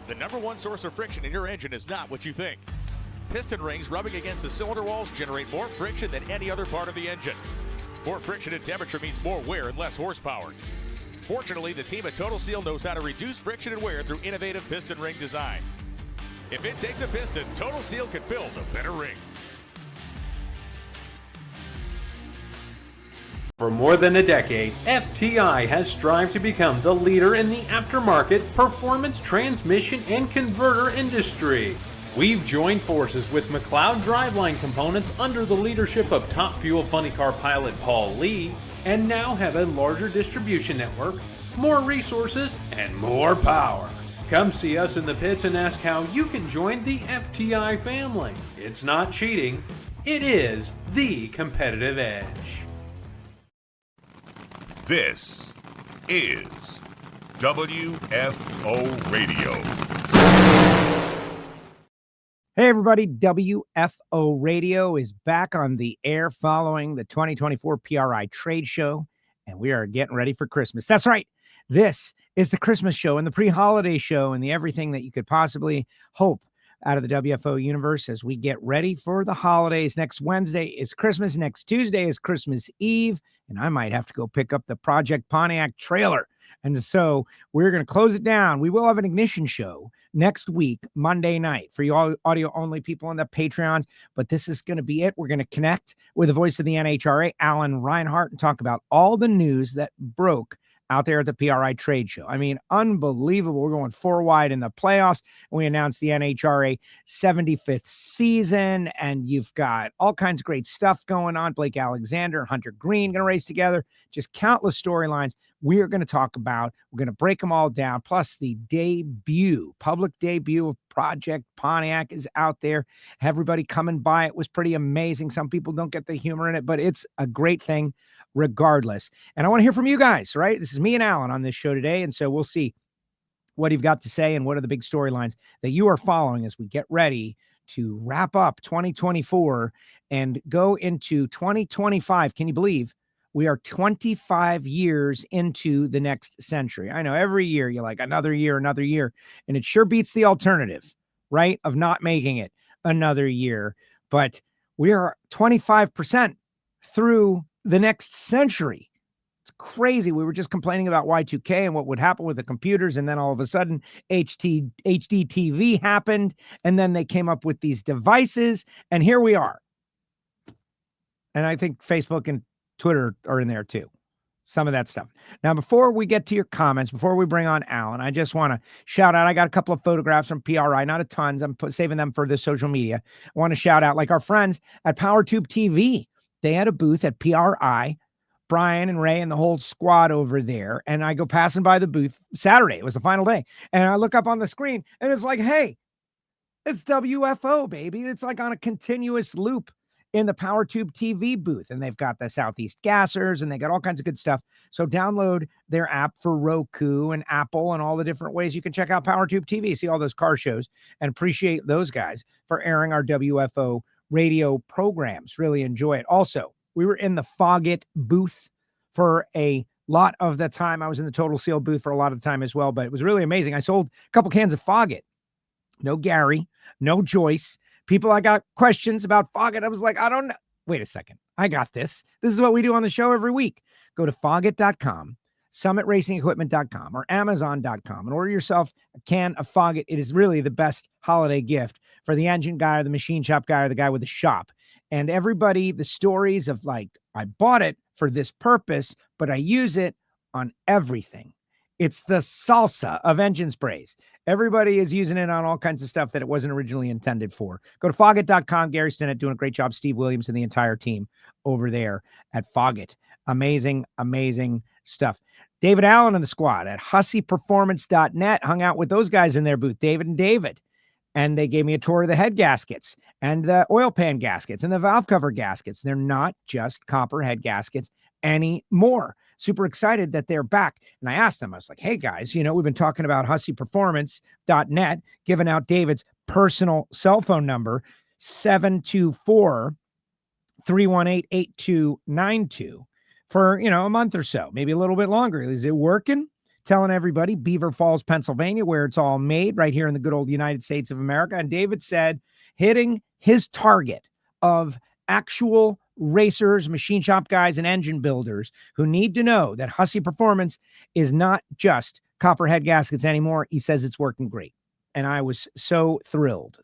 The number one source of friction in your engine is not what you think. Piston rings rubbing against the cylinder walls generate more friction than any other part of the engine. More friction and temperature means more wear and less horsepower. Fortunately, the team at Total Seal knows how to reduce friction and wear through innovative piston ring design. If it takes a piston, Total Seal can build a better ring. For more than a decade, FTI has strived to become the leader in the aftermarket performance transmission and converter industry. We've joined forces with McLeod Driveline Components under the leadership of Top Fuel Funny Car pilot Paul Lee, and now have a larger distribution network, more resources, and more power. Come see us in the pits and ask how you can join the FTI family. It's not cheating, it is the competitive edge. This is WFO Radio. Hey everybody, WFO Radio is back on the air following the 2024 PRI trade show, and we are getting ready for Christmas. That's right. This is the Christmas show and the pre-holiday show and the everything that you could possibly hope out of the WFO universe as we get ready for the holidays. Next Wednesday is Christmas. Next Tuesday is Christmas Eve, and I might have to go pick up the Project Pontiac trailer. And so we're going to close it down. We will have an ignition show next week, Monday night, for you all audio-only people on the Patreons. But this is going to be it. We're going to connect with the voice of the NHRA, Alan Reinhart, and talk about all the news that broke out there at the PRI trade show. I mean, unbelievable. We're going 4 wide in the playoffs. We announced the NHRA 75th season, and you've got all kinds of great stuff going on. Blake Alexander and Hunter Green going to race together. Just countless storylines we are going to talk about. We're going to break them all down. Plus the public debut of Project Pontiac is out there. Everybody coming by. It was pretty amazing. Some people don't get the humor in it, but it's a great thing regardless. And I want to hear from you guys, right? This is me and Alan on this show today. And so we'll see what you've got to say and what are the big storylines that you are following as we get ready to wrap up 2024 and go into 2025. Can you believe we are 25 years into the next century? I know every year you're like another year, and it sure beats the alternative, right? Of not making it another year. But we are 25% through the next century. It's crazy. We were just complaining about Y2K and what would happen with the computers. And then all of a sudden HD TV happened. And then they came up with these devices. And here we are. And I think Facebook and Twitter are in there too. Some of that stuff. Now, before we get to your comments, before we bring on Alan, I just want to shout out. I got a couple of photographs from PRI, not a tons. I'm saving them for the social media. I want to shout out like our friends at PowerTube TV. They had a booth at PRI, Brian and Ray and the whole squad over there. And I go passing by the booth Saturday. It was the final day. And I look up on the screen and it's like, hey, it's WFO, baby. It's like on a continuous loop in the PowerTube TV booth. And they've got the Southeast Gassers and they got all kinds of good stuff. So download their app for Roku and Apple and all the different ways you can check out PowerTube TV, see all those car shows, and appreciate those guys for airing our WFO radio programs. Really enjoy it. Also, we were in the Foggett booth for a lot of the time. I was in the Total Seal booth for a lot of the time as well, but it was really amazing. I sold a couple cans of Foggett. No Gary, no Joyce. People, I got questions about Foggett. I was like, I don't know. Wait a second. I got this. This is what we do on the show every week. Go to Foggett.com, SummitRacingEquipment.com, or Amazon.com and order yourself a can of Foggett. It is really the best holiday gift for the engine guy or the machine shop guy or the guy with the shop. And everybody, the stories of like, I bought it for this purpose, but I use it on everything. It's the salsa of engine sprays. Everybody is using it on all kinds of stuff that it wasn't originally intended for. Go to Foggett.com. Gary Stinnett doing a great job. Steve Williams and the entire team over there at Foggett. Amazing, amazing stuff. David Allen and the squad at HusseyPerformance.net hung out with those guys in their booth, David and David. And they gave me a tour of the head gaskets and the oil pan gaskets and the valve cover gaskets. They're not just copper head gaskets anymore. Super excited that they're back. And I asked them, I was like, hey guys, you know, we've been talking about HusseyPerformance.net, giving out David's personal cell phone number, 724-318-8292 for, you know, a month or so, maybe a little bit longer. Is it working? telling everybody Beaver Falls, Pennsylvania, where it's all made, right here in the good old United States of America. And David said, hitting his target of actual racers, machine shop guys, and engine builders who need to know that Hussey Performance is not just copper head gaskets anymore. He says it's working great. And I was so thrilled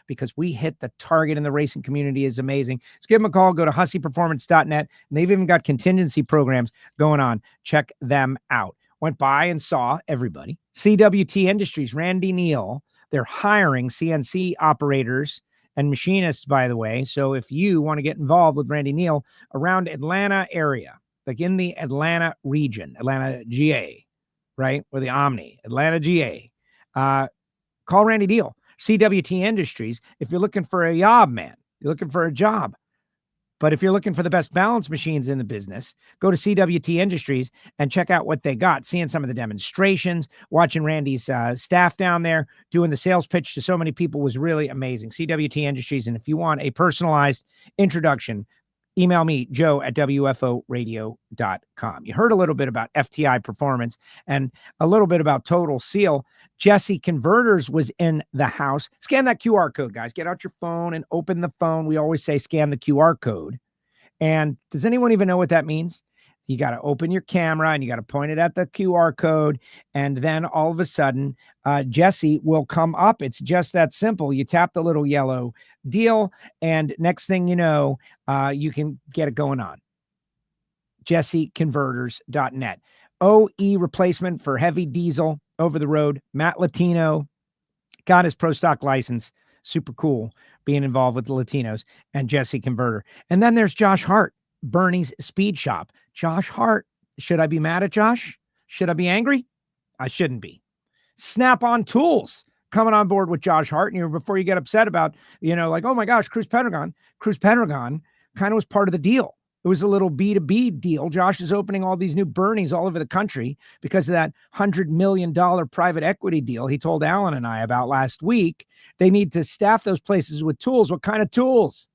because we hit the target in the racing community. Is amazing. Just give them a call. Go to husseyperformance.net. And they've even got contingency programs going on. Check them out. Went by and saw everybody. CWT Industries, Randy Neal. They're hiring CNC operators and machinists, by the way. So if you want to get involved with Randy Neal around Atlanta area, like in the Atlanta region, Atlanta, GA, right? Or the Omni, Atlanta, GA. Call Randy Neal, CWT Industries. If you're looking for a job, man, you're looking for a job. But if you're looking for the best balance machines in the business, go to CWT Industries and check out what they got. Seeing some of the demonstrations, watching Randy's staff down there doing the sales pitch to so many people was really amazing. CWT Industries. And if you want a personalized introduction, email me, Joe at WFOradio.com. You heard a little bit about FTI Performance and a little bit about Total Seal. Jesse Converters was in the house. Scan that QR code, guys. Get out your phone and open the phone. We always say scan the QR code. And does anyone even know what that means? You got to open your camera and you got to point it at the QR code. And then all of a sudden, Jesse will come up. It's just that simple. You tap the little yellow deal. And next thing you know, you can get it going on. JesseConverters.net. OE replacement for heavy diesel over the road. Matt Latino got his pro stock license. Super cool being involved with the Latinos and Jesse Converter. And then there's Josh Hart, Bernie's Speed Shop. Josh Hart. Should I be mad at Josh? Should I be angry? I shouldn't be. Snap-on Tools coming on board with Josh Hart. And before you get upset about, like, oh my gosh, Cruz Pedregon kind of was part of the deal. It was a little B2B deal. Josh is opening all these new Bernies all over the country because of that $100 million private equity deal he told Alan and I about last week. They need to staff those places with tools. What kind of tools?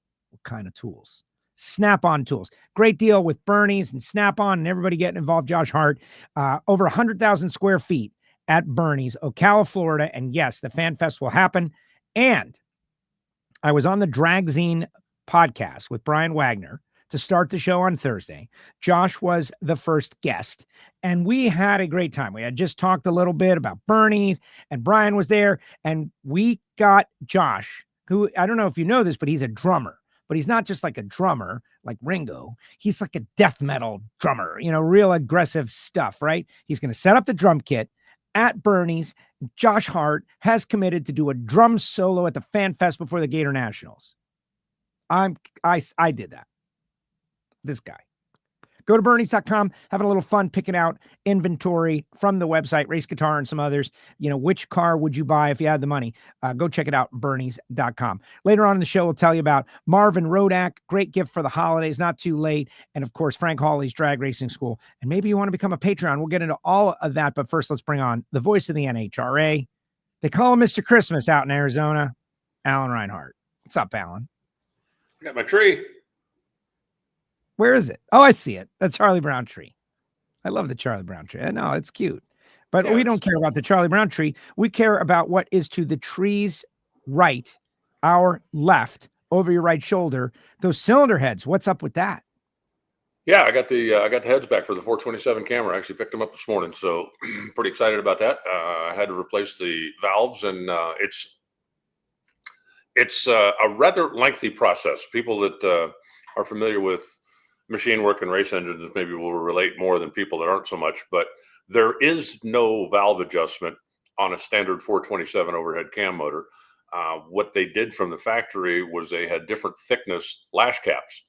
Snap-on Tools. Great deal with Bernie's and Snap-on and everybody getting involved. Josh Hart, over 100,000 square feet at Bernie's, Ocala, Florida. And yes, the Fan Fest will happen. And I was on the Dragzine podcast with Brian Wagner to start the show on Thursday. Josh was the first guest, and we had a great time. We had just talked a little bit about Bernie's, and Brian was there, and we got Josh, who, I don't know if you know this, but he's a drummer. But he's not just like a drummer like Ringo. He's like a death metal drummer, real aggressive stuff, right? He's going to set up the drum kit at Bernie's. Josh Hart has committed to do a drum solo at the Fan Fest before the Gator Nationals. I did that. This guy. Go to Bernies.com, having a little fun picking out inventory from the website, Race Guitar and some others. Which car would you buy if you had the money? Go check it out, Bernies.com. Later on in the show, we'll tell you about Marvin Rodak, great gift for the holidays, not too late. And of course, Frank Hawley's Drag Racing School. And maybe you want to become a Patreon. We'll get into all of that. But first, let's bring on the voice of the NHRA. They call him Mr. Christmas out in Arizona, Alan Reinhart. What's up, Alan? I got my tree. Where is it? Oh, I see it. The Charlie Brown tree. I love the Charlie Brown tree. I know, it's cute. But we don't care about the Charlie Brown tree. We care about what is to the tree's right, our left, over your right shoulder. Those cylinder heads, what's up with that? Yeah, I got the heads back for the 427 camera. I actually picked them up this morning, so pretty excited about that. I had to replace the valves, and it's a rather lengthy process. People that are familiar with machine work and race engines maybe will relate more than people that aren't so much, but there is no valve adjustment on a standard 427 overhead cam motor. What they did from the factory was they had different thickness lash caps,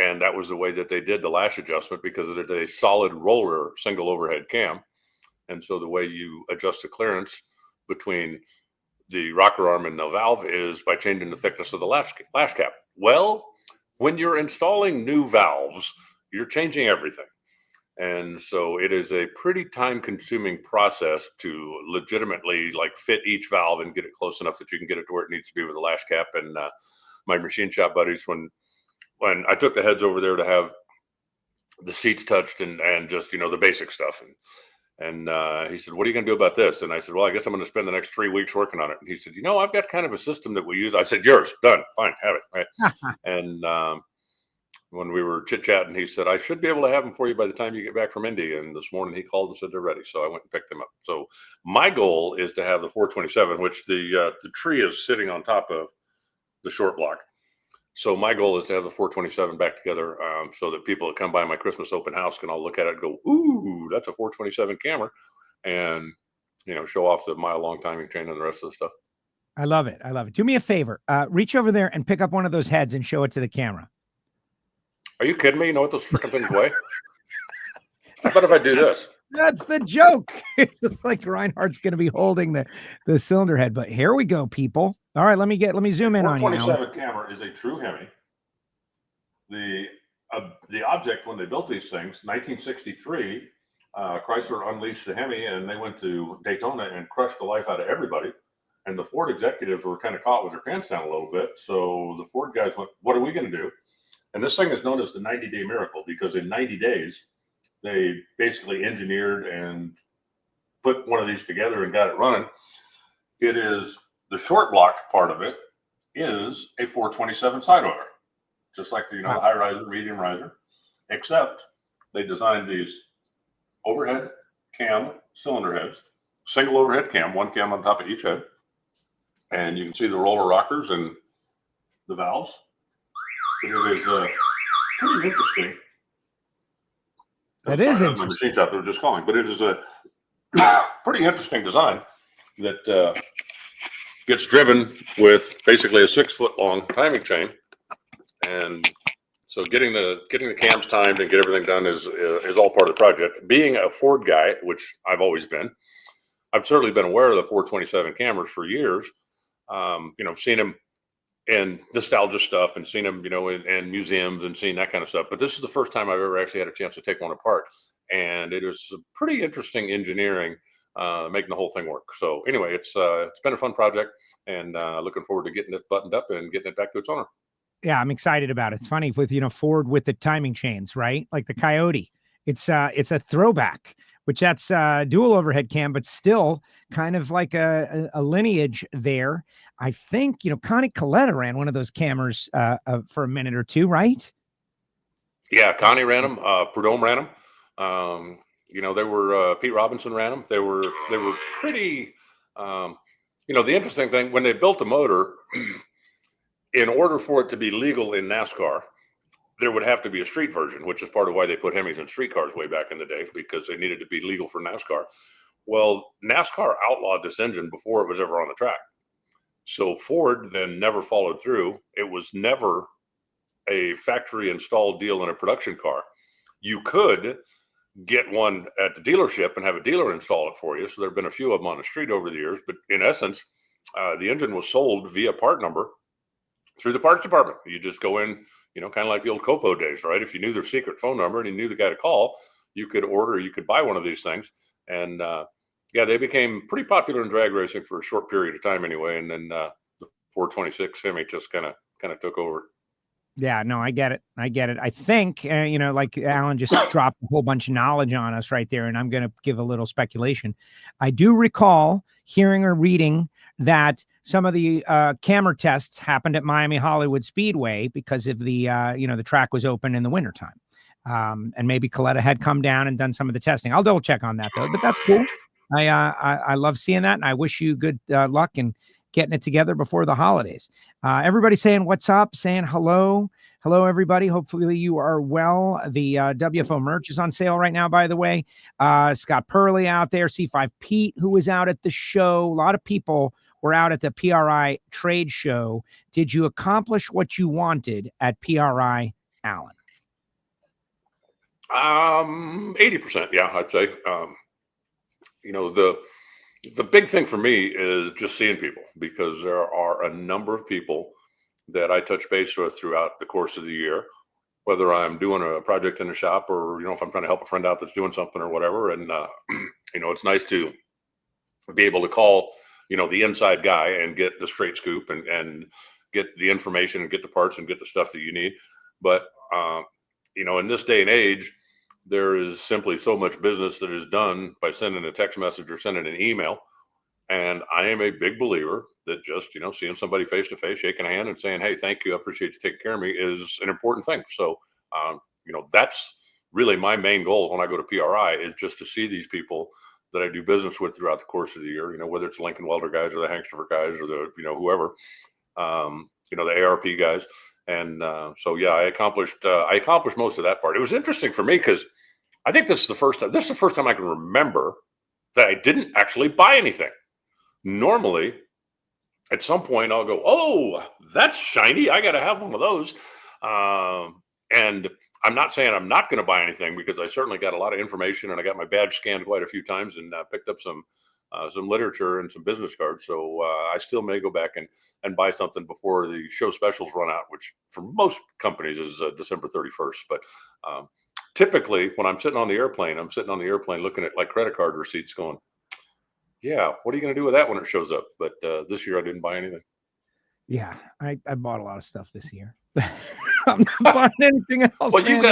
and that was the way that they did the lash adjustment because it is a solid roller single overhead cam. And so the way you adjust the clearance between the rocker arm and the valve is by changing the thickness of the lash cap. Well, when you're installing new valves, you're changing everything. And so it is a pretty time-consuming process to legitimately fit each valve and get it close enough that you can get it to where it needs to be with the lash cap. And my machine shop buddies, when I took the heads over there to have the seats touched and just, the basic stuff. And And he said, what are you going to do about this? And I said, well, I guess I'm going to spend the next 3 weeks working on it. And he said, I've got kind of a system that we use. I said, yours, done, fine, have it. Right? And when we were chit-chatting, he said, I should be able to have them for you by the time you get back from Indy. And this morning he called and said they're ready. So I went and picked them up. So my goal is to have the 427, which the tree is sitting on top of the short block. So my goal is to have the 427 back together so that people that come by my Christmas open house can all look at it and go, ooh, that's a 427 camera, and, show off the mile-long timing chain and the rest of the stuff. I love it. I love it. Do me a favor. Reach over there and pick up one of those heads and show it to the camera. Are you kidding me? You know what those freaking things weigh? How about if I do this? That's the joke. It's like Reinhart's going to be holding the cylinder head. But here we go, people. All right, let me zoom in on you. 427 camera is a true Hemi. The object when they built these things, 1963, Chrysler unleashed the Hemi, and they went to Daytona and crushed the life out of everybody. And the Ford executives were kind of caught with their pants down a little bit. So the Ford guys went, what are we going to do? And this thing is known as the 90-day miracle, because in 90 days, they basically engineered and put one of these together and got it running. It is the short block part of it is a 427 side order, just like the high riser, medium riser, except they designed these overhead cam cylinder heads, single overhead cam, one cam on top of each head. And you can see the roller rockers and the valves. It is pretty interesting. That is interesting. My machine shop, they were just calling, but it is a pretty interesting design that gets driven with basically a 6-foot long timing chain. And so getting the cams timed and get everything done is all part of the project. Being a Ford guy, which I've always been, I've certainly been aware of the 427 cameras for years. Seen them in nostalgia stuff and seen them, in museums and seen that kind of stuff. But this is the first time I've ever actually had a chance to take one apart. And it is pretty interesting engineering, making the whole thing work. So anyway, it's been a fun project, and looking forward to getting it buttoned up and getting it back to its owner. Yeah, I'm excited about it. It's funny with, Ford with the timing chains, right? Like the Coyote. It's a throwback, which that's dual overhead cam, but still kind of like a lineage there. I think, Connie Coletta ran one of those cameras for a minute or two, right? Yeah, Connie ran them. Prudhomme ran them. They were Pete Robinson ran them. They were pretty. The interesting thing, when they built the motor, in order for it to be legal in NASCAR, there would have to be a street version, which is part of why they put Hemis in street cars way back in the day, because they needed to be legal for NASCAR. Well, NASCAR outlawed this engine before it was ever on the track. So Ford then never followed through. It was never a factory installed deal in a production car. You could get one at the dealership and have a dealer install it for you. So there have been a few of them on the street over the years, but in essence, the engine was sold via part number through the parts department. You just go in, kind of like the old Copo days, right? If you knew their secret phone number and you knew the guy to call, you could buy one of these things. And they became pretty popular in drag racing for a short period of time anyway. And then the 426 Hemi just kind of took over. Yeah, no, I get it. I think, like Alan just dropped a whole bunch of knowledge on us right there, and I'm going to give a little speculation. I do recall hearing or reading that some of the camera tests happened at Miami Hollywood Speedway because of the, the track was open in the wintertime. And maybe Coletta had come down and done some of the testing. I'll double check on that though, but that's cool. I love seeing that, and I wish you good luck in getting it together before the holidays. Everybody saying what's up, saying hello. Hello, everybody. Hopefully you are well. The WFO merch is on sale right now, by the way. Scott Purley out there, C5 Pete, who was out at the show. A lot of people were out at the PRI trade show. Did you accomplish what you wanted at PRI, Alan? 80%. Yeah, I'd say. The big thing for me is just seeing people, because there are a number of people that I touch base with throughout the course of the year, whether I'm doing a project in the shop or, if I'm trying to help a friend out that's doing something or whatever. And, it's nice to be able to call, the inside guy and get the straight scoop and get the information and get the parts and get the stuff that you need. But, in this day and age, there is simply so much business that is done by sending a text message or sending an email. And I am a big believer that just, seeing somebody face to face, shaking a hand and saying, hey, thank you, I appreciate you taking care of me, is an important thing. So, that's really my main goal when I go to PRI, is just to see these people that I do business with throughout the course of the year, whether it's Lincoln Welder guys or the Hankster guys or the, whoever, the ARP guys. And I accomplished most of that part. It was interesting for me because I think this is the first time I can remember that I didn't actually buy anything. Normally, at some point, I'll go, oh, that's shiny. I got to have one of those. And I'm not saying I'm not going to buy anything, because I certainly got a lot of information, and I got my badge scanned quite a few times, and picked up some literature and some business cards. So I still may go back and buy something before the show specials run out, which for most companies is December 31st. But typically, when I'm sitting on the airplane, looking at like credit card receipts going, yeah, what are you going to do with that when it shows up? But this year I didn't buy anything. Yeah, I bought a lot of stuff this year. I'm not buying anything else. Well, man.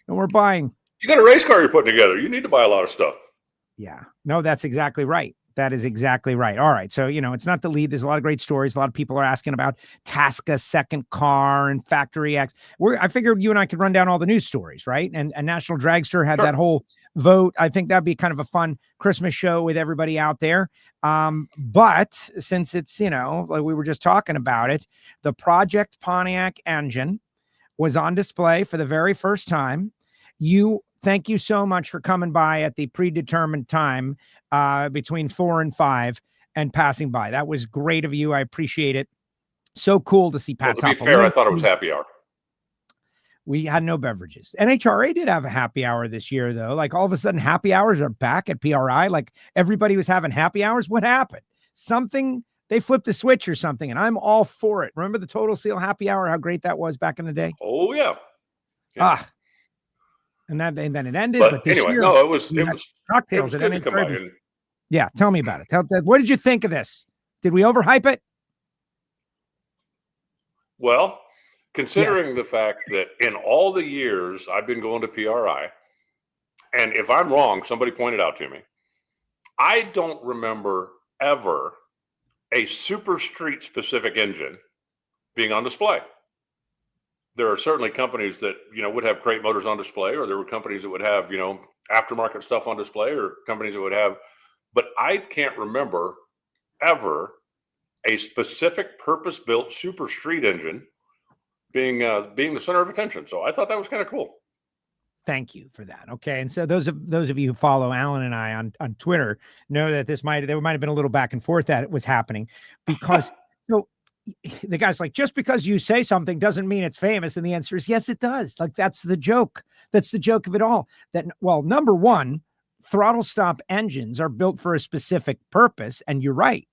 No more buying. You got a race car you're putting together. You need to buy a lot of stuff. Yeah, no, that's exactly right. That is exactly right. All right. So, it's not the lead. There's a lot of great stories. A lot of people are asking about Tasca's second car and Factory X. I figured you and I could run down all the news stories, right? And National Dragster had that whole vote. I think that'd be kind of a fun Christmas show with everybody out there. But since it's, like we were just talking about it, the Project Pontiac engine was on display for the very first time. Thank you so much for coming by at the predetermined time between 4 and 5 and passing by. That was great of you. I appreciate it. So cool to see Pat. Well, to be fair, I thought it was happy hour. We had no beverages. NHRA did have a happy hour this year, though. Like all of a sudden, happy hours are back at PRI. Like everybody was having happy hours. What happened? They flipped a switch or something, and I'm all for it. Remember the Total Seal happy hour? How great that was back in the day. Oh yeah. And then it ended. But this anyway, year, it was cocktails. It was good to come by. Yeah, tell me about it. What did you think of this? Did we overhype it? Well, considering the fact that in all the years I've been going to PRI, and if I'm wrong, somebody pointed out to me, I don't remember ever a super street specific engine being on display. There are certainly companies that, would have crate motors on display, or there were companies that would have, aftermarket stuff on display, or companies that would have, but I can't remember ever a specific purpose-built super street engine being the center of attention. So I thought that was kind of cool. Thank you for that. Okay. And so those of you who follow Alan and I on Twitter know that there might have been a little back and forth that it was happening, because the guy's like, just because you say something doesn't mean it's famous. And the answer is yes, it does. Like, that's the joke. That's the joke of it all. Number one, throttle stop engines are built for a specific purpose. And you're right.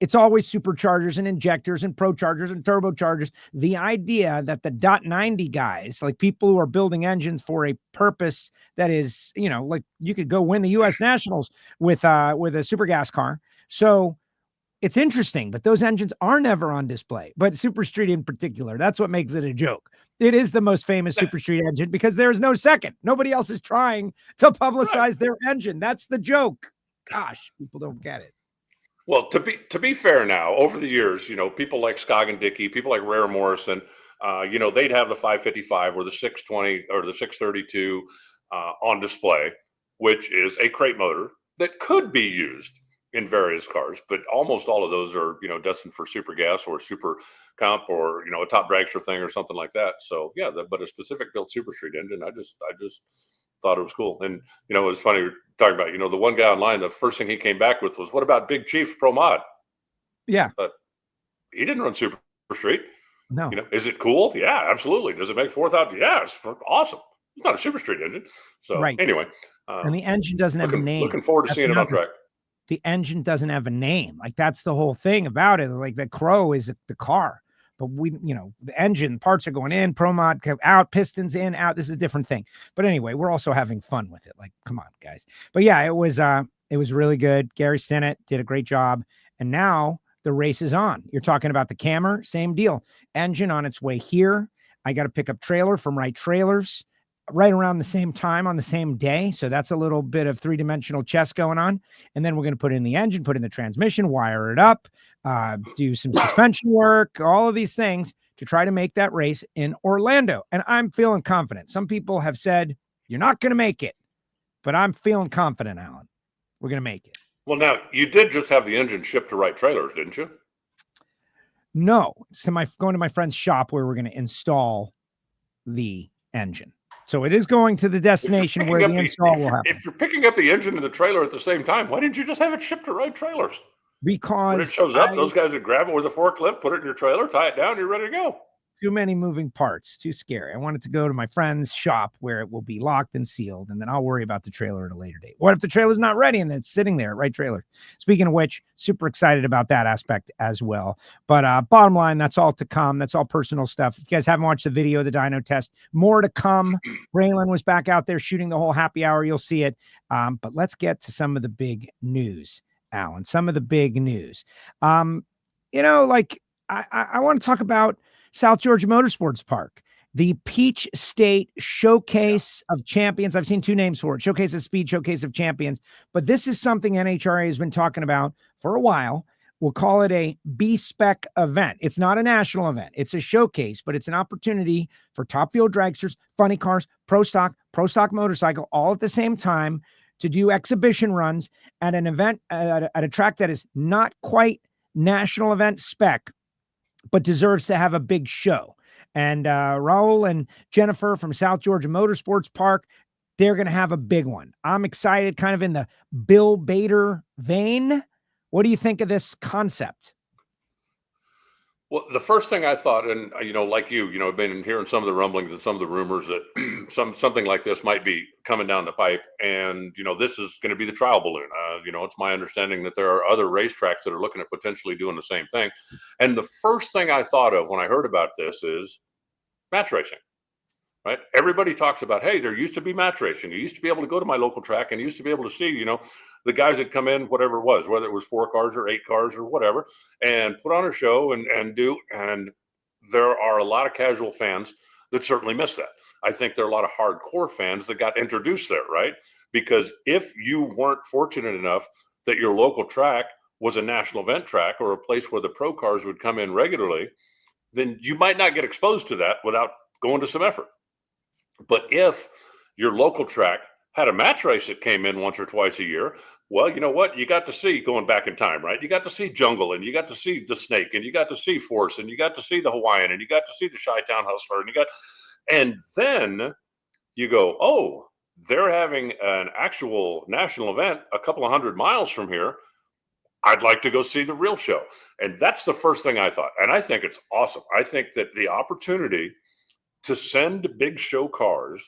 It's always superchargers and injectors and prochargers and turbochargers. The idea that the .90 guys, like people who are building engines for a purpose that is, like you could go win the U.S. Nationals with a super gas car. So it's interesting, but those engines are never on display. But Super Street in particular, that's what makes it a joke. It is the most famous Super Street engine because there is no second. Nobody else is trying to publicize their engine. That's the joke. Gosh, people don't get it. Well, to be fair now, over the years, people like Scoggin Dickey, people like Rare Morrison, they'd have the 555 or the 620 or the 632 on display, which is a crate motor that could be used in various cars, but almost all of those are, destined for super gas or super comp or, a top dragster thing or something like that. So yeah, but a specific built Super Street engine, I just thought it was cool. And, it was funny, we were talking about, the one guy online, the first thing he came back with was, what about Big Chief's Pro Mod? Yeah. But he didn't run Super Street. No. Is it cool? Yeah, absolutely. Does it make 4,000? Yeah, it's awesome. It's not a Super Street engine. So anyway. And the engine doesn't have a name. Looking forward to seeing it on track. The engine doesn't have a name. Like, that's the whole thing about it. Like, the Crow is the car, but the engine parts are going in, Pro Mod out, pistons in, out. This is a different thing. But anyway, we're also having fun with it. Like, come on, guys. But yeah, it was really good. Gary Stinnett did a great job. And now the race is on. You're talking about the Cammer, same deal. Engine on its way here. I got to pick up trailer from Wright Trailers. right around the same time on the same day. So that's a little bit of three-dimensional chess going on. And then we're going to put in the engine, put in the transmission, wire it up, do some suspension work, all of these things to try to make that race in Orlando. And I'm feeling confident. Some people have said, you're not going to make it, but I'm feeling confident, Alan. We're going to make it. Well, now, you did just have the engine shipped to Wright Trailers, didn't you? No, it's going to my friend's shop where we're going to install the engine. So it is going to the destination where the install will happen. If you're picking up the engine and the trailer at the same time, why didn't you just have it shipped to Wright Trailers? Because when it shows up, those guys would grab it with a forklift, put it in your trailer, tie it down, you're ready to go. Too many moving parts, too scary. I wanted to go to my friend's shop where it will be locked and sealed, and then I'll worry about the trailer at a later date. What if the trailer's not ready and then it's sitting there, right trailer? Speaking of which, super excited about that aspect as well. But bottom line, that's all to come. That's all personal stuff. If you guys haven't watched the video of the dyno test, more to come. Braylon was back out there shooting the whole happy hour. You'll see it. But let's get to some of the big news, Alan. Some of the big news. I want to talk about South Georgia Motorsports Park, the Peach State Showcase of Champions. I've seen two names for it: Showcase of Speed, Showcase of Champions. But this is something NHRA has been talking about for a while. We'll call it a B-spec event. It's not a national event. It's a showcase, but it's an opportunity for top field dragsters, funny cars, pro stock motorcycle, all at the same time to do exhibition runs at an event at a track that is not quite national event spec, but deserves to have a big show. And Raul and Jennifer from South Georgia Motorsports Park, they're going to have a big one. I'm excited, kind of in the Bill Bader vein. What do you think of this concept? Well, the first thing I thought, and like I've been hearing some of the rumblings and some of the rumors that something like this might be coming down the pipe, and this is going to be the trial balloon. It's my understanding that there are other racetracks that are looking at potentially doing the same thing. And the first thing I thought of when I heard about this is match racing. Right? Everybody talks about, hey, there used to be match racing. You used to be able to go to my local track and you used to be able to see, the guys that come in, whatever it was, whether it was 4 cars or 8 cars or whatever, and put on a show and do. And there are a lot of casual fans that certainly miss that. I think there are a lot of hardcore fans that got introduced there, right? Because if you weren't fortunate enough that your local track was a national event track or a place where the pro cars would come in regularly, then you might not get exposed to that without going to some effort. But if your local track had a match race that came in once or twice a year, well, you know what? You got to see, going back in time, right? You got to see Jungle, and you got to see the Snake, and you got to see Force, and you got to see the Hawaiian, and you got to see the Chi-Town Hustler, and then you go, oh, they're having an actual national event a couple of 100 miles from here. I'd like to go see the real show. And that's the first thing I thought. And I think it's awesome. I think that the opportunity to send big show cars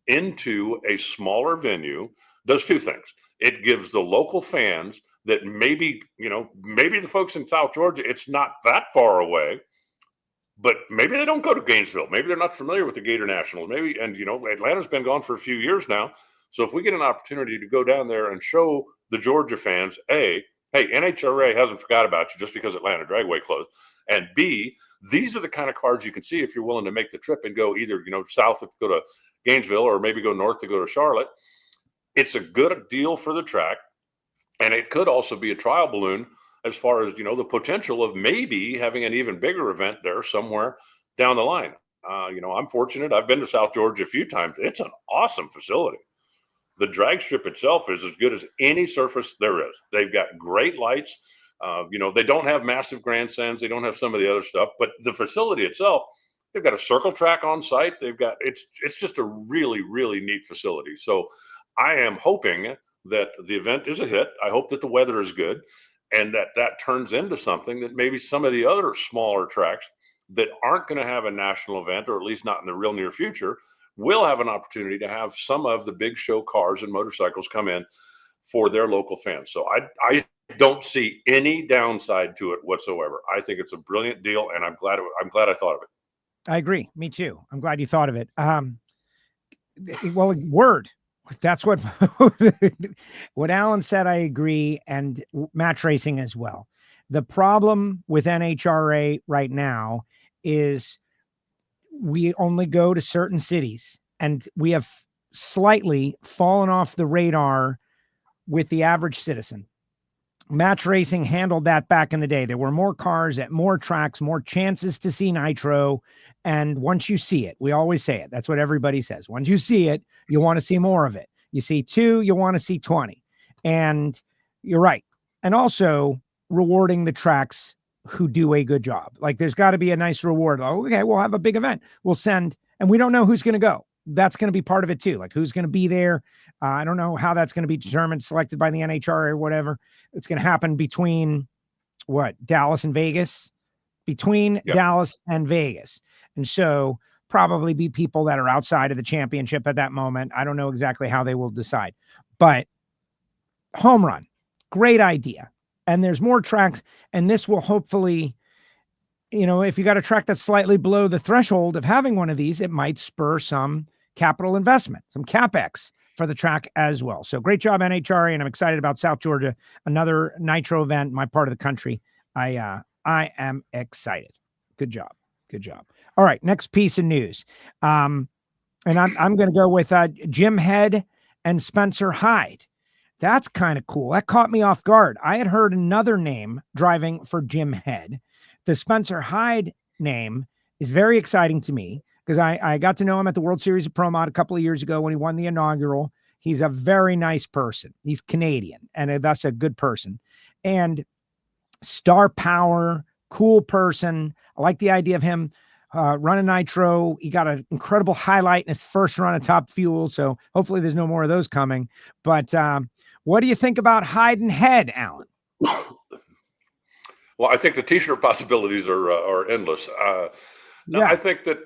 into a smaller venue does two things. It gives the local fans that maybe the folks in South Georgia, it's not that far away, but maybe they don't go to Gainesville. Maybe they're not familiar with the Gator Nationals. Atlanta's been gone for a few years now. So if we get an opportunity to go down there and show the Georgia fans, A, hey, NHRA hasn't forgot about you just because Atlanta Dragway closed, and B, these are the kind of cars you can see if you're willing to make the trip and go either, south to go to Gainesville or maybe go north to go to Charlotte. It's a good deal for the track. And it could also be a trial balloon as far as, the potential of maybe having an even bigger event there somewhere down the line. I'm fortunate. I've been to South Georgia a few times. It's an awesome facility. The drag strip itself is as good as any surface there is. They've got great lights. They don't have massive grandstands. They don't have some of the other stuff, but the facility itself, they've got a circle track on site. It's just a really, really neat facility. So I am hoping that the event is a hit. I hope that the weather is good and that turns into something that maybe some of the other smaller tracks that aren't going to have a national event, or at least not in the real near future, will have an opportunity to have some of the big show cars and motorcycles come in for their local fans. So I don't see any downside to it whatsoever. I think it's a brilliant deal, and I'm glad I thought of it. I agree. Me too. I'm glad you thought of it. Well, word. That's what Alan said. I agree, and match racing as well. The problem with NHRA right now is we only go to certain cities And we have slightly fallen off the radar with the average citizen. Match racing handled that back in the day. There were more cars at more tracks, more chances to see nitro. And once you see it, we always say it. That's what everybody says. Once you see it, you want to see more of it. You see 2, you want to see 20. And you're right. And also rewarding the tracks who do a good job. Like there's got to be a nice reward. Oh, okay, we'll have a big event. We'll send, and we don't know who's going to go. That's going to be part of it too. Like who's going to be there. I don't know how that's going to be determined, selected by the NHRA or whatever. It's going to happen between Dallas and Vegas, Dallas and Vegas. And so probably be people that are outside of the championship at that moment. I don't know exactly how they will decide, but home run, great idea. And there's more tracks, and this will hopefully, if you got a track that's slightly below the threshold of having one of these, it might spur some capital investment, some CapEx for the track as well. So great job, NHRA, and I'm excited about South Georgia, another nitro event in my part of the country. I am excited. Good job. All right, next piece of news. And I'm going to go with Jim Head and Spencer Hyde. That's kind of cool. That caught me off guard. I had heard another name driving for Jim Head. The Spencer Hyde name is very exciting to me because I got to know him at the World Series of Pro Mod a couple of years ago when he won the inaugural. He's a very nice person. He's Canadian, and that's a good person. And star power, cool person. I like the idea of him running nitro. He got an incredible highlight in his first run of Top Fuel, so hopefully there's no more of those coming. But what do you think about Hyde and Head, Alan? Well, I think the T-shirt possibilities are endless. Yeah. I think that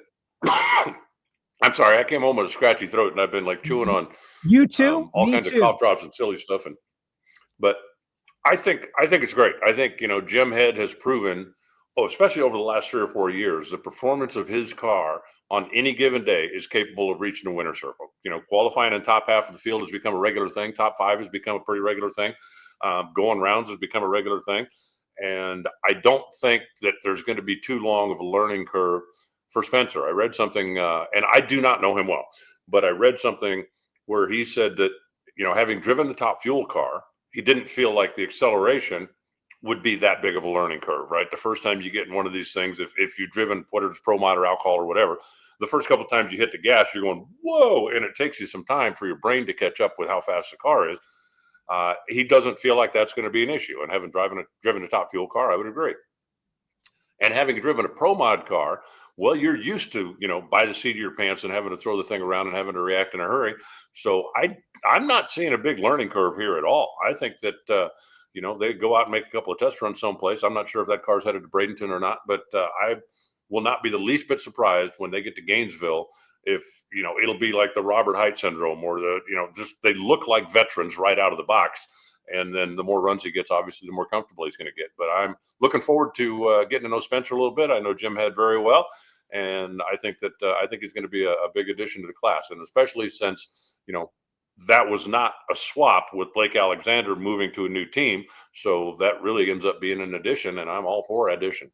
I'm sorry, I came home with a scratchy throat, and I've been like chewing on you too, all Me kinds too. of cough drops and silly stuff. But I think it's great. I think Jim Head has proven, especially over the last 3 or 4 years, the performance of his car on any given day is capable of reaching the winner's circle. Qualifying in top half of the field has become a regular thing. Top 5 has become a pretty regular thing. Going rounds has become a regular thing. And I don't think that there's going to be too long of a learning curve for Spencer. I read something, and I do not know him well, but I read something where he said that, having driven the Top Fuel car, he didn't feel like the acceleration would be that big of a learning curve, right? The first time you get in one of these things, if you've driven, whether it's Pro Mod or alcohol or whatever, the first couple of times you hit the gas, you're going, whoa, and it takes you some time for your brain to catch up with how fast the car is. He doesn't feel like that's going to be an issue. And having driven a Top Fuel car, I would agree. And having driven a Pro Mod car, well, you're used to, by the seat of your pants and having to throw the thing around and having to react in a hurry. So I'm not seeing a big learning curve here at all. I think that, they go out and make a couple of test runs someplace. I'm not sure if that car's headed to Bradenton or not, but I will not be the least bit surprised when they get to Gainesville if, it'll be like the Robert Hyde syndrome or just they look like veterans right out of the box. And then the more runs he gets, obviously, the more comfortable he's going to get. But I'm looking forward to getting to know Spencer a little bit. I know Jim Head very well, and I think that he's going to be a big addition to the class, and especially since that was not a swap with Blake Alexander moving to a new team, so that really ends up being an addition, and I'm all for addition.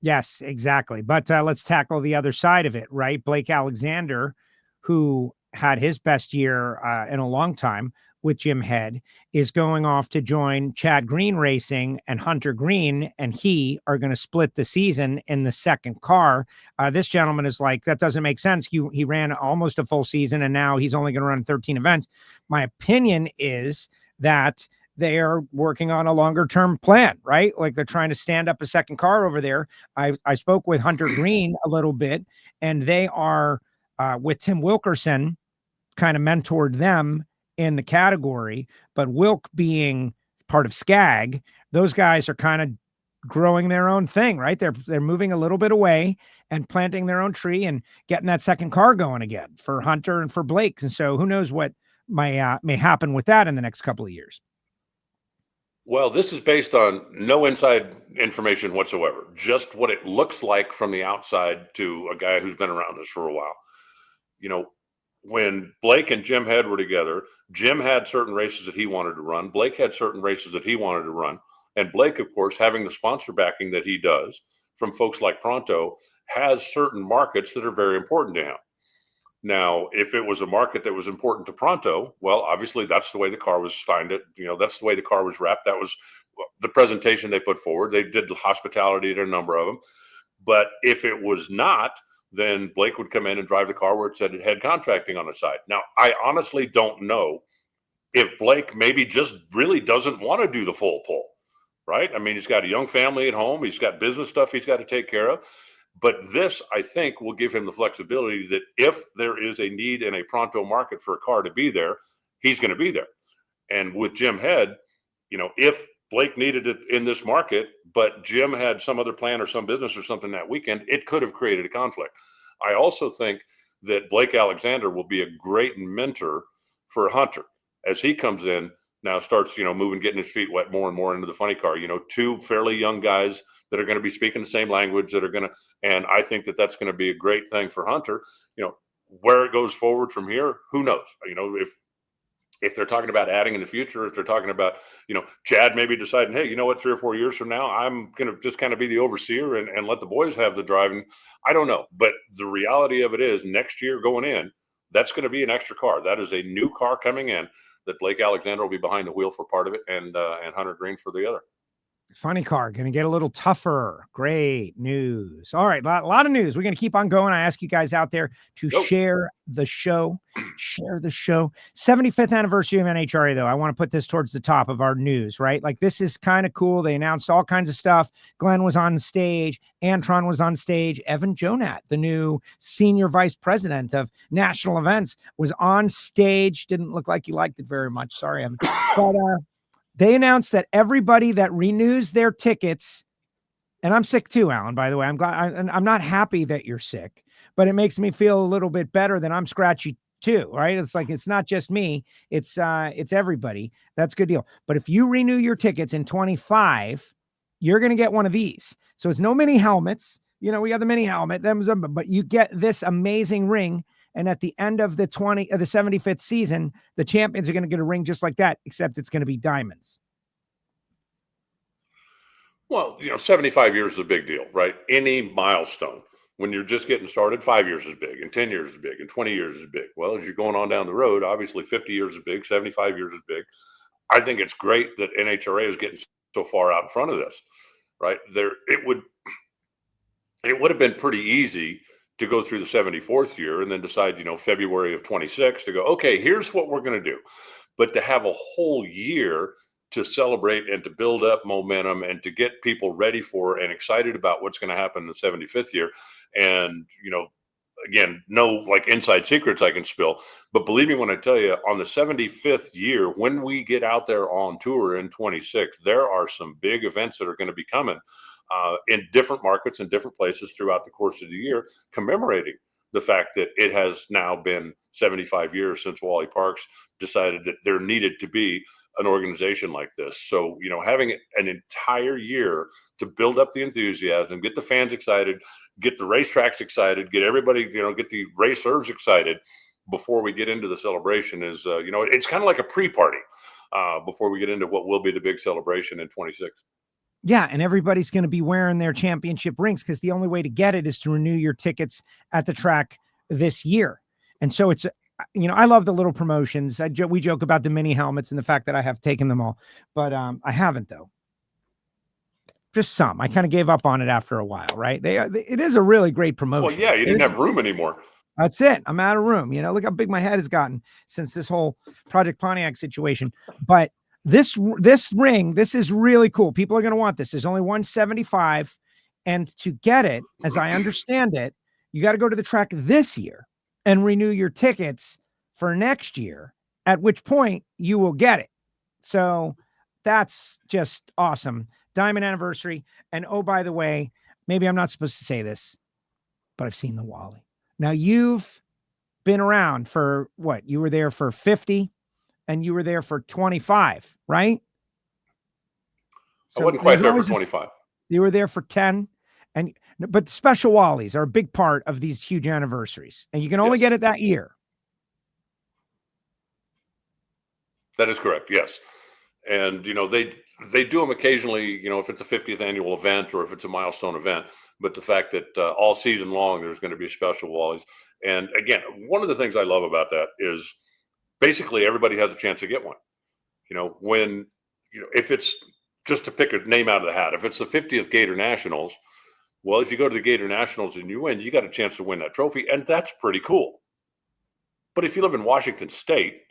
Yes, exactly. But let's tackle the other side of it, right? Blake Alexander, who had his best year in a long time with Jim Head, is going off to join Chad Green Racing, and Hunter Green and he are going to split the season in the second car. This gentleman is like, that doesn't make sense. He ran almost a full season, and now he's only going to run 13 events. My opinion is that they are working on a longer term plan, right? Like they're trying to stand up a second car over there. I spoke with Hunter Green a little bit, and they are with Tim Wilkerson, kind of mentored them in the category, but Wilk being part of Skag, those guys are kind of growing their own thing, right? They're moving a little bit away and planting their own tree and getting that second car going again for Hunter and for Blake. And so who knows what may happen with that in the next couple of years. Well, this is based on no inside information whatsoever, just what it looks like from the outside to a guy who's been around this for a while. When Blake and Jim Head were together, Jim had certain races that he wanted to run. Blake had certain races that he wanted to run. And Blake, of course, having the sponsor backing that he does from folks like Pronto, has certain markets that are very important to him. Now, if it was a market that was important to Pronto, well, obviously that's the way the car was signed. That's the way the car was wrapped. That was the presentation they put forward. They did hospitality to a number of them. But if it was not, then Blake would come in and drive the car where it said it had contracting on the side. Now, I honestly don't know if Blake maybe just really doesn't want to do the full pull, right? I mean, he's got a young family at home. He's got business stuff he's got to take care of. But this, I think, will give him the flexibility that if there is a need in a Pronto market for a car to be there, he's going to be there. And with Jim Head, if Blake needed it in this market, but Jim had some other plan or some business or something that weekend, it could have created a conflict. I also think that Blake Alexander will be a great mentor for Hunter as he comes in now, starts, moving, getting his feet wet more and more into the funny car. Two fairly young guys that are going to be speaking the same language and I think that that's going to be a great thing for Hunter. Where it goes forward from here, who knows? If they're talking about adding in the future, if they're talking about, Chad maybe deciding, hey, 3 or 4 years from now, I'm going to just kind of be the overseer and let the boys have the driving. I don't know. But the reality of it is next year going in, that's going to be an extra car. That is a new car coming in that Blake Alexander will be behind the wheel for part of it and Hunter Green for the other. Funny car going to get a little tougher. Great news. All right. A lot of news. We're going to keep on going. I ask you guys out there to share the show. Share the show. 75th anniversary of NHRA, though. I want to put this towards the top of our news, right? Like, this is kind of cool. They announced all kinds of stuff. Glenn was on stage. Antron was on stage. Evan Jonat, the new senior vice president of national events, was on stage. Didn't look like you liked it very much. Sorry, Evan. But, they announced that everybody that renews their tickets, and I'm sick too, Alan, by the way. I'm glad. I'm not happy that you're sick, but it makes me feel a little bit better that I'm scratchy too, right? It's like, it's not just me. It's everybody. That's a good deal. But if you renew your tickets in 25, you're going to get one of these. So it's no mini helmets. We got the mini helmet, but you get this amazing ring. And at the end of the 75th season, the champions are going to get a ring just like that, except it's going to be diamonds. Well, 75 years is a big deal, right? Any milestone, when you're just getting started, 5 years is big, and 10 years is big, and 20 years is big. Well, as you're going on down the road, obviously 50 years is big, 75 years is big. I think it's great that NHRA is getting so far out in front of this, right? It would have been pretty easy to go through the 74th year and then decide, February of 26 to go, okay, here's what we're going to do. But to have a whole year to celebrate and to build up momentum and to get people ready for and excited about what's going to happen in the 75th year. And, again, no like inside secrets I can spill, but believe me when I tell you, on the 75th year, when we get out there on tour in 26, there are some big events that are going to be coming in different markets and different places throughout the course of the year, commemorating the fact that it has now been 75 years since Wally Parks decided that there needed to be an organization like this. So, having an entire year to build up the enthusiasm, get the fans excited, get the racetracks excited, get everybody, get the racers excited before we get into the celebration is, it's kind of like a pre-party before we get into what will be the big celebration in 26. Yeah, and everybody's going to be wearing their championship rings because the only way to get it is to renew your tickets at the track this year. And so it's, I love the little promotions. We joke about the mini helmets and the fact that I have taken them all, but I haven't though. Just some. I kind of gave up on it after a while, right? It is a really great promotion. Well, yeah, you didn't have room anymore. That's it. I'm out of room. Look how big my head has gotten since this whole Project Pontiac situation. But this ring, this is really cool. People are going to want this. There's only 175. And to get it, as I understand it, you got to go to the track this year and renew your tickets for next year, at which point you will get it. So that's just awesome. Diamond anniversary. And oh, by the way, maybe I'm not supposed to say this, but I've seen the Wally. Now you've been around for what? You were there for 50 and you were there for 25, right? So I wasn't quite there for 25. You were there for 10. But special Wallies are a big part of these huge anniversaries, and you can only get it that year. That is correct. Yes. And, they do them occasionally, if it's a 50th annual event or if it's a milestone event, but the fact that all season long, there's going to be special Wallies. And again, one of the things I love about that is basically everybody has a chance to get one. When, if it's just to pick a name out of the hat, if it's the 50th Gator Nationals, well, if you go to the Gator Nationals and you win, you got a chance to win that trophy. And that's pretty cool. But if you live in Washington State,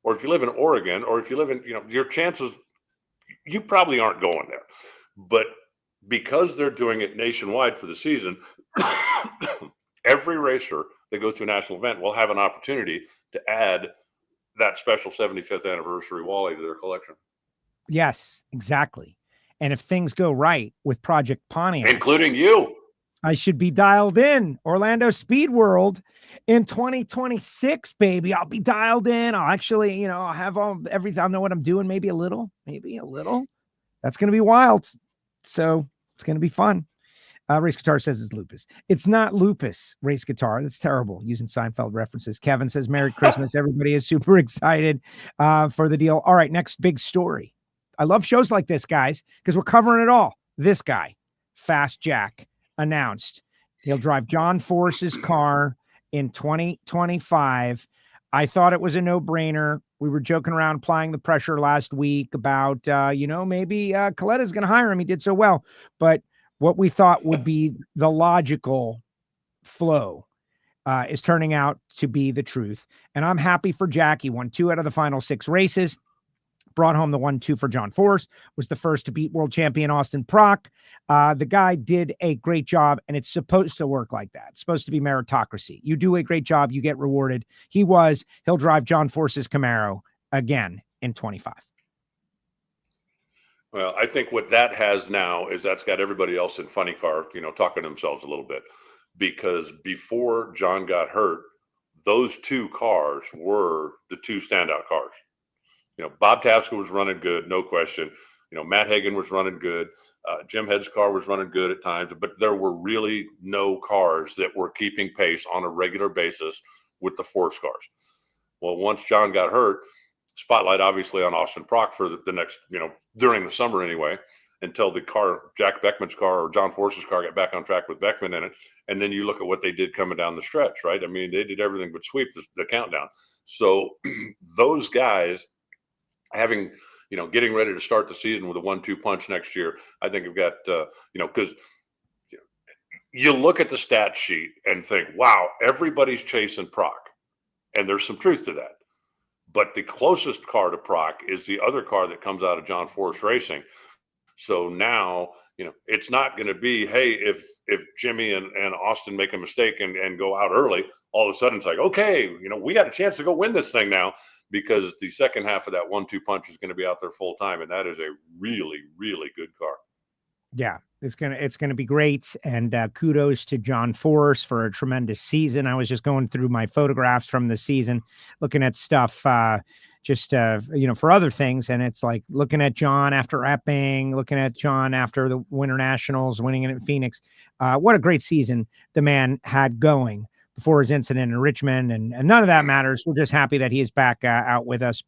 or if you live in Oregon, or if you live in, your chances, you probably aren't going there. But because they're doing it nationwide for the season, every racer that goes to a national event will have an opportunity to add that special 75th anniversary Wally to their collection. Yes, exactly. And if things go right with Project Pontiac, including you, I should be dialed in. Orlando Speed World in 2026, baby. I'll be dialed in. I'll actually, I'll have everything. I'll know what I'm doing. Maybe a little. That's going to be wild. So it's going to be fun. Race Guitar says it's lupus. It's not lupus, Race Guitar. That's terrible, using Seinfeld references. Kevin says, Merry Christmas. Everybody is super excited for the deal. All right, next big story. I love shows like this, guys, because we're covering it all. This guy, Fast Jack, announced he'll drive John Force's car in 2025. I thought it was a no-brainer. We were joking around, applying the pressure last week about, maybe Coletta's going to hire him. He did so well. But what we thought would be the logical flow is turning out to be the truth. And I'm happy for Jack. He won 2 out of the final 6 races. Brought home the 1-2 for John Force, was the first to beat world champion Austin Prock. The guy did a great job, and it's supposed to work like that. It's supposed to be meritocracy. You do a great job, you get rewarded. He'll drive John Force's Camaro again in 25. Well, I think what that has now is that's got everybody else in funny car, talking to themselves a little bit, because before John got hurt, those 2 cars were the 2 standout cars. Bob Tasker was running good, no question. Matt Hagan was running good. Jim Head's car was running good at times, but there were really no cars that were keeping pace on a regular basis with the Force cars. Well, once John got hurt, spotlight obviously on Austin Prock for the next, during the summer anyway, until the car, Jack Beckman's car or John Force's car, got back on track with Beckman in it. And then you look at what they did coming down the stretch, right? I mean, they did everything but sweep the countdown. So those guys, getting ready to start the season with a 1-2 punch next year, I think we've got, because you look at the stat sheet and think, wow, everybody's chasing Prock. And there's some truth to that. But the closest car to Prock is the other car that comes out of John Force Racing. So now, it's not going to be, hey, if Jimmy and Austin make a mistake and go out early, all of a sudden it's like, okay, we got a chance to go win this thing now, because the second half of that 1-2 punch is going to be out there full time. And that is a really, really good car. Yeah, it's gonna be great. And kudos to John Force for a tremendous season. I was just going through my photographs from the season, looking at stuff for other things. And it's like looking at John after Epping, looking at John after the Winter Nationals, winning it at Phoenix. What a great season the man had going before his incident in Richmond, and none of that matters. We're just happy that he is back out with us.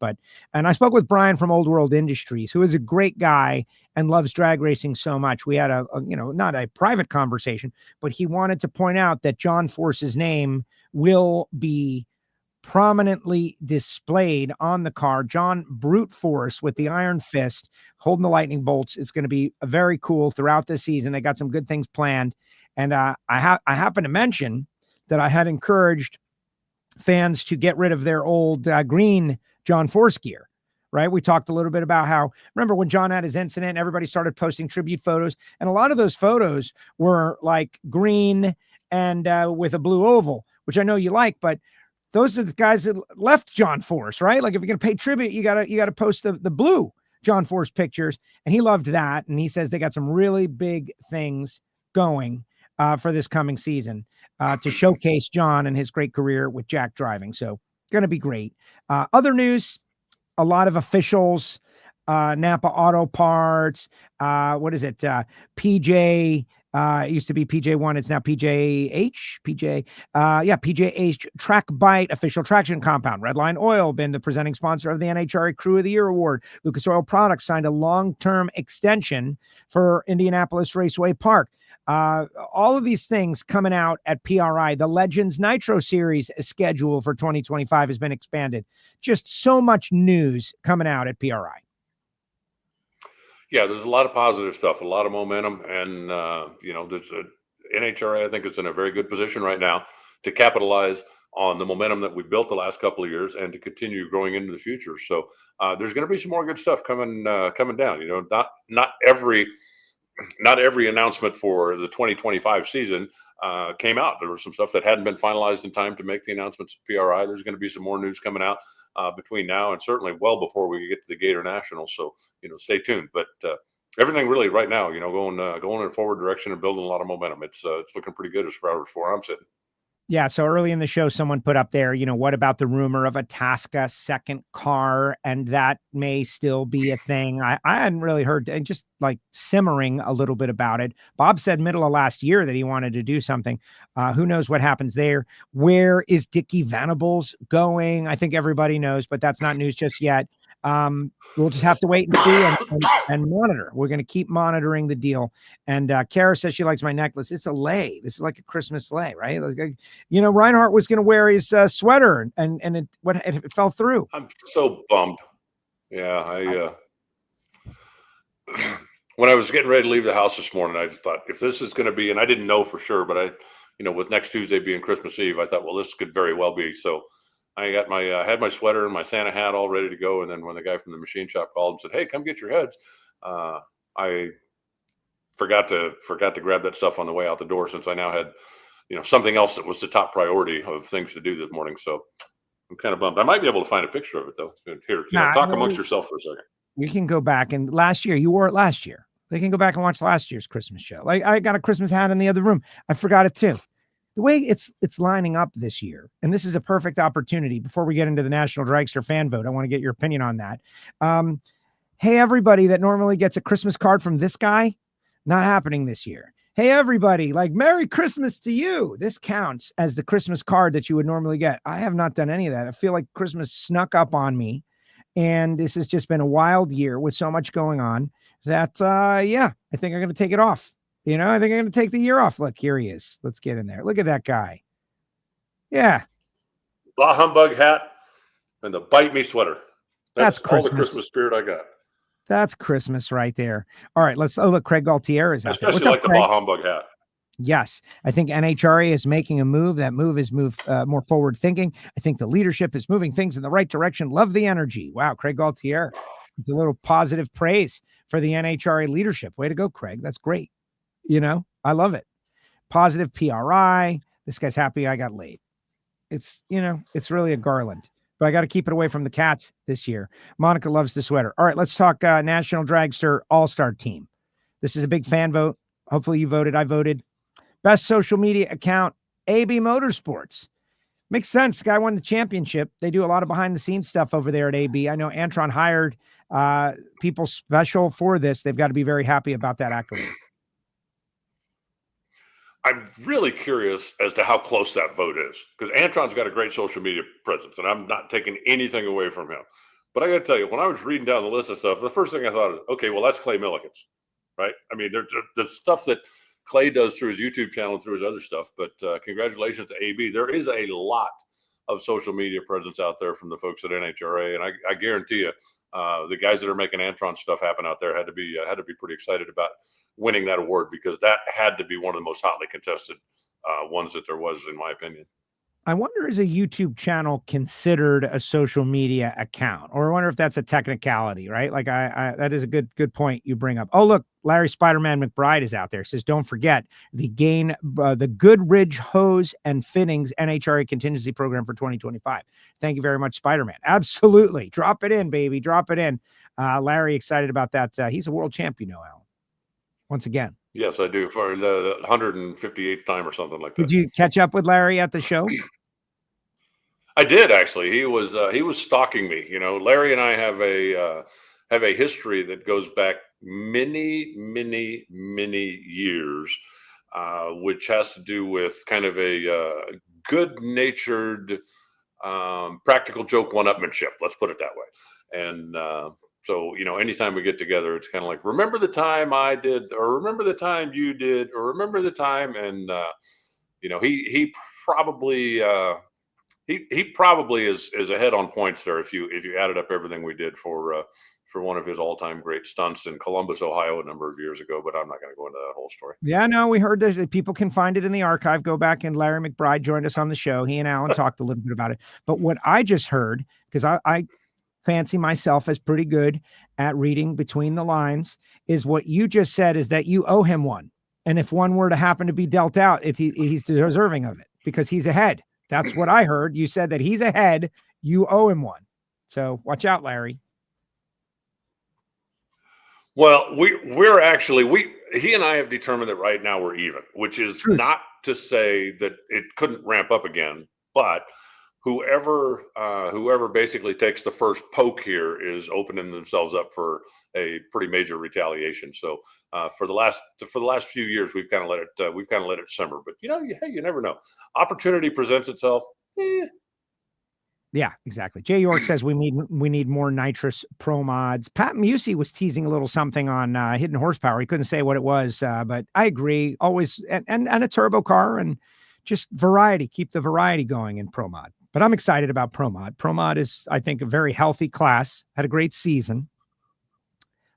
And I spoke with Brian from Old World Industries, who is a great guy and loves drag racing so much. We had a not a private conversation, but he wanted to point out that John Force's name will be prominently displayed on the car. John Brute Force with the iron fist holding the lightning bolts. It's going to be very cool throughout the season. They got some good things planned. And I happen to mention that I had encouraged fans to get rid of their old green John Force gear, right? We talked a little bit about how, remember when John had his incident, everybody started posting tribute photos, and a lot of those photos were like green and with a blue oval, which I know you like, but those are the guys that left John Force, right? Like if you're going to pay tribute, you gotta post the blue John Force pictures, and he loved that. And he says they got some really big things going for this coming season to showcase John and his great career with Jack driving. So going to be great. Other news, a lot of officials, Napa Auto Parts, PJ, it used to be PJ1. It's now PJH Track Bite Official Traction Compound. Redline Oil been the presenting sponsor of the NHRA Crew of the Year Award. Lucas Oil Products signed a long-term extension for Indianapolis Raceway Park. All of these things coming out at PRI. The Legends Nitro Series schedule for 2025 has been expanded. Just so much news coming out at PRI. Yeah, there's a lot of positive stuff, a lot of momentum, and there's NHRA, I think, is in a very good position right now to capitalize on the momentum that we built the last couple of years and to continue growing into the future. So there's going to be some more good stuff coming down. Not every announcement for the 2025 season came out. There was some stuff that hadn't been finalized in time to make the announcements at PRI. There's going to be some more news coming out between now and certainly well before we get to the Gator National. So, stay tuned. But everything really right now, going in a forward direction and building a lot of momentum. It's looking pretty good as far as where I'm sitting. Yeah. So early in the show, someone put up there, what about the rumor of a Tasca second car? And that may still be a thing. I hadn't really heard, and just like simmering a little bit about it. Bob said middle of last year that he wanted to do something. Who knows what happens there? Where is Dickie Venables going? I think everybody knows, but that's not news just yet. We'll just have to wait and see and monitor. We're going to keep monitoring the deal. And Kara says she likes my necklace. It's a lei. This is like a Christmas lei, right? Reinhart was going to wear his sweater and it fell through. I'm so bummed. Yeah, when I was getting ready to leave the house this morning, I just thought, if this is going to be, and I didn't know for sure, but with next Tuesday being Christmas Eve, I thought, well, this could very well be. So I got had my sweater and my Santa hat all ready to go. And then when the guy from the machine shop called and said, "Hey, come get your heads," I forgot to grab that stuff on the way out the door, since I now had, something else that was the top priority of things to do this morning. So I'm kind of bummed. I might be able to find a picture of it though. Here, talk amongst yourself for a second. We can go back, and last year you wore it last year. They can go back and watch last year's Christmas show. Like, I got a Christmas hat in the other room. I forgot it too. The way it's lining up this year, and this is a perfect opportunity before we get into the National Dragster fan vote. I want to get your opinion on that. Hey, everybody that normally gets a Christmas card from this guy, not happening this year. Hey, everybody, like, Merry Christmas to you. This counts as the Christmas card that you would normally get. I have not done any of that. I feel like Christmas snuck up on me, and this has just been a wild year with so much going on that, I think I'm going to take it off. I think I'm going to take the year off. Look, here he is. Let's get in there. Look at that guy. Yeah. Bah humbug hat and the bite me sweater. That's Christmas. All the Christmas spirit I got. That's Christmas right there. All right. look, Craig Gaultier is out there. Especially like the bah humbug hat. Yes. I think NHRA is making a move. That move is more forward thinking. I think the leadership is moving things in the right direction. Love the energy. Wow. Craig Gaultier. It's a little positive praise for the NHRA leadership. Way to go, Craig. That's great. I love it. Positive PRI. This guy's happy I got laid. It's really a garland, but I got to keep it away from the cats this year. Monica loves the sweater. All right, let's talk National Dragster All-Star Team. This is a big fan vote. Hopefully you voted. I voted. Best social media account, AB Motorsports. Makes sense. Guy won the championship. They do a lot of behind the scenes stuff over there at AB. I know Antron hired people special for this. They've got to be very happy about that accolade. I'm really curious as to how close that vote is, because Antron's got a great social media presence, and I'm not taking anything away from him. But I got to tell you, when I was reading down the list of stuff, the first thing I thought is, okay, well, that's Clay Milliken's, right? I mean, there's the stuff that Clay does through his YouTube channel and through his other stuff. But congratulations to AB. There is a lot of social media presence out there from the folks at NHRA, and I guarantee you, the guys that are making Antron stuff happen out there had to be pretty excited about winning that award, because that had to be one of the most hotly contested ones that there was, in my opinion. I wonder, is a YouTube channel considered a social media account? Or I wonder if that's a technicality, right? Like that is a good point you bring up. Oh, look, Larry Spider-Man McBride is out there. Says, don't forget the Goodridge Hose and Fittings NHRA contingency program for 2025. Thank you very much, Spider-Man. Absolutely. Drop it in, baby. Drop it in. Larry, excited about that. He's a world champion, Al. Once again. Yes, I do, for the 158th time or something like that. Did you catch up with Larry at the show? I did, actually. He was stalking me. Larry and I have a history that goes back many, many, many years, which has to do with kind of a good-natured, practical joke one-upmanship. Let's put it that way. And So, anytime we get together, it's kind of like, remember the time I did, or remember the time you did, or remember the time. And, he probably, he probably is ahead on points there. If you added up everything we did for one of his all-time great stunts in Columbus, Ohio, a number of years ago, but I'm not going to go into that whole story. Yeah, no, we heard that people can find it in the archive. Go back, and Larry McBride joined us on the show. He and Alan talked a little bit about it. But what I just heard, because I fancy myself as pretty good at reading between the lines, is what you just said is that you owe him one. And if one were to happen to be dealt out, he's deserving of it because he's ahead. That's what I heard. You said that he's ahead. You owe him one. So watch out, Larry. Well, he and I have determined that right now we're even, which is Truth. Not to say that it couldn't ramp up again, but whoever basically takes the first poke here is opening themselves up for a pretty major retaliation. So for the last few years, we've kind of let it simmer. But you never know. Opportunity presents itself. Yeah, exactly. Jay York says we need more nitrous pro mods. Pat Musey was teasing a little something on hidden horsepower. He couldn't say what it was, but I agree. Always and a turbo car and just variety. Keep the variety going in pro mod. But I'm excited about Pro Mod. Pro Mod is, I think, a very healthy class. Had a great season.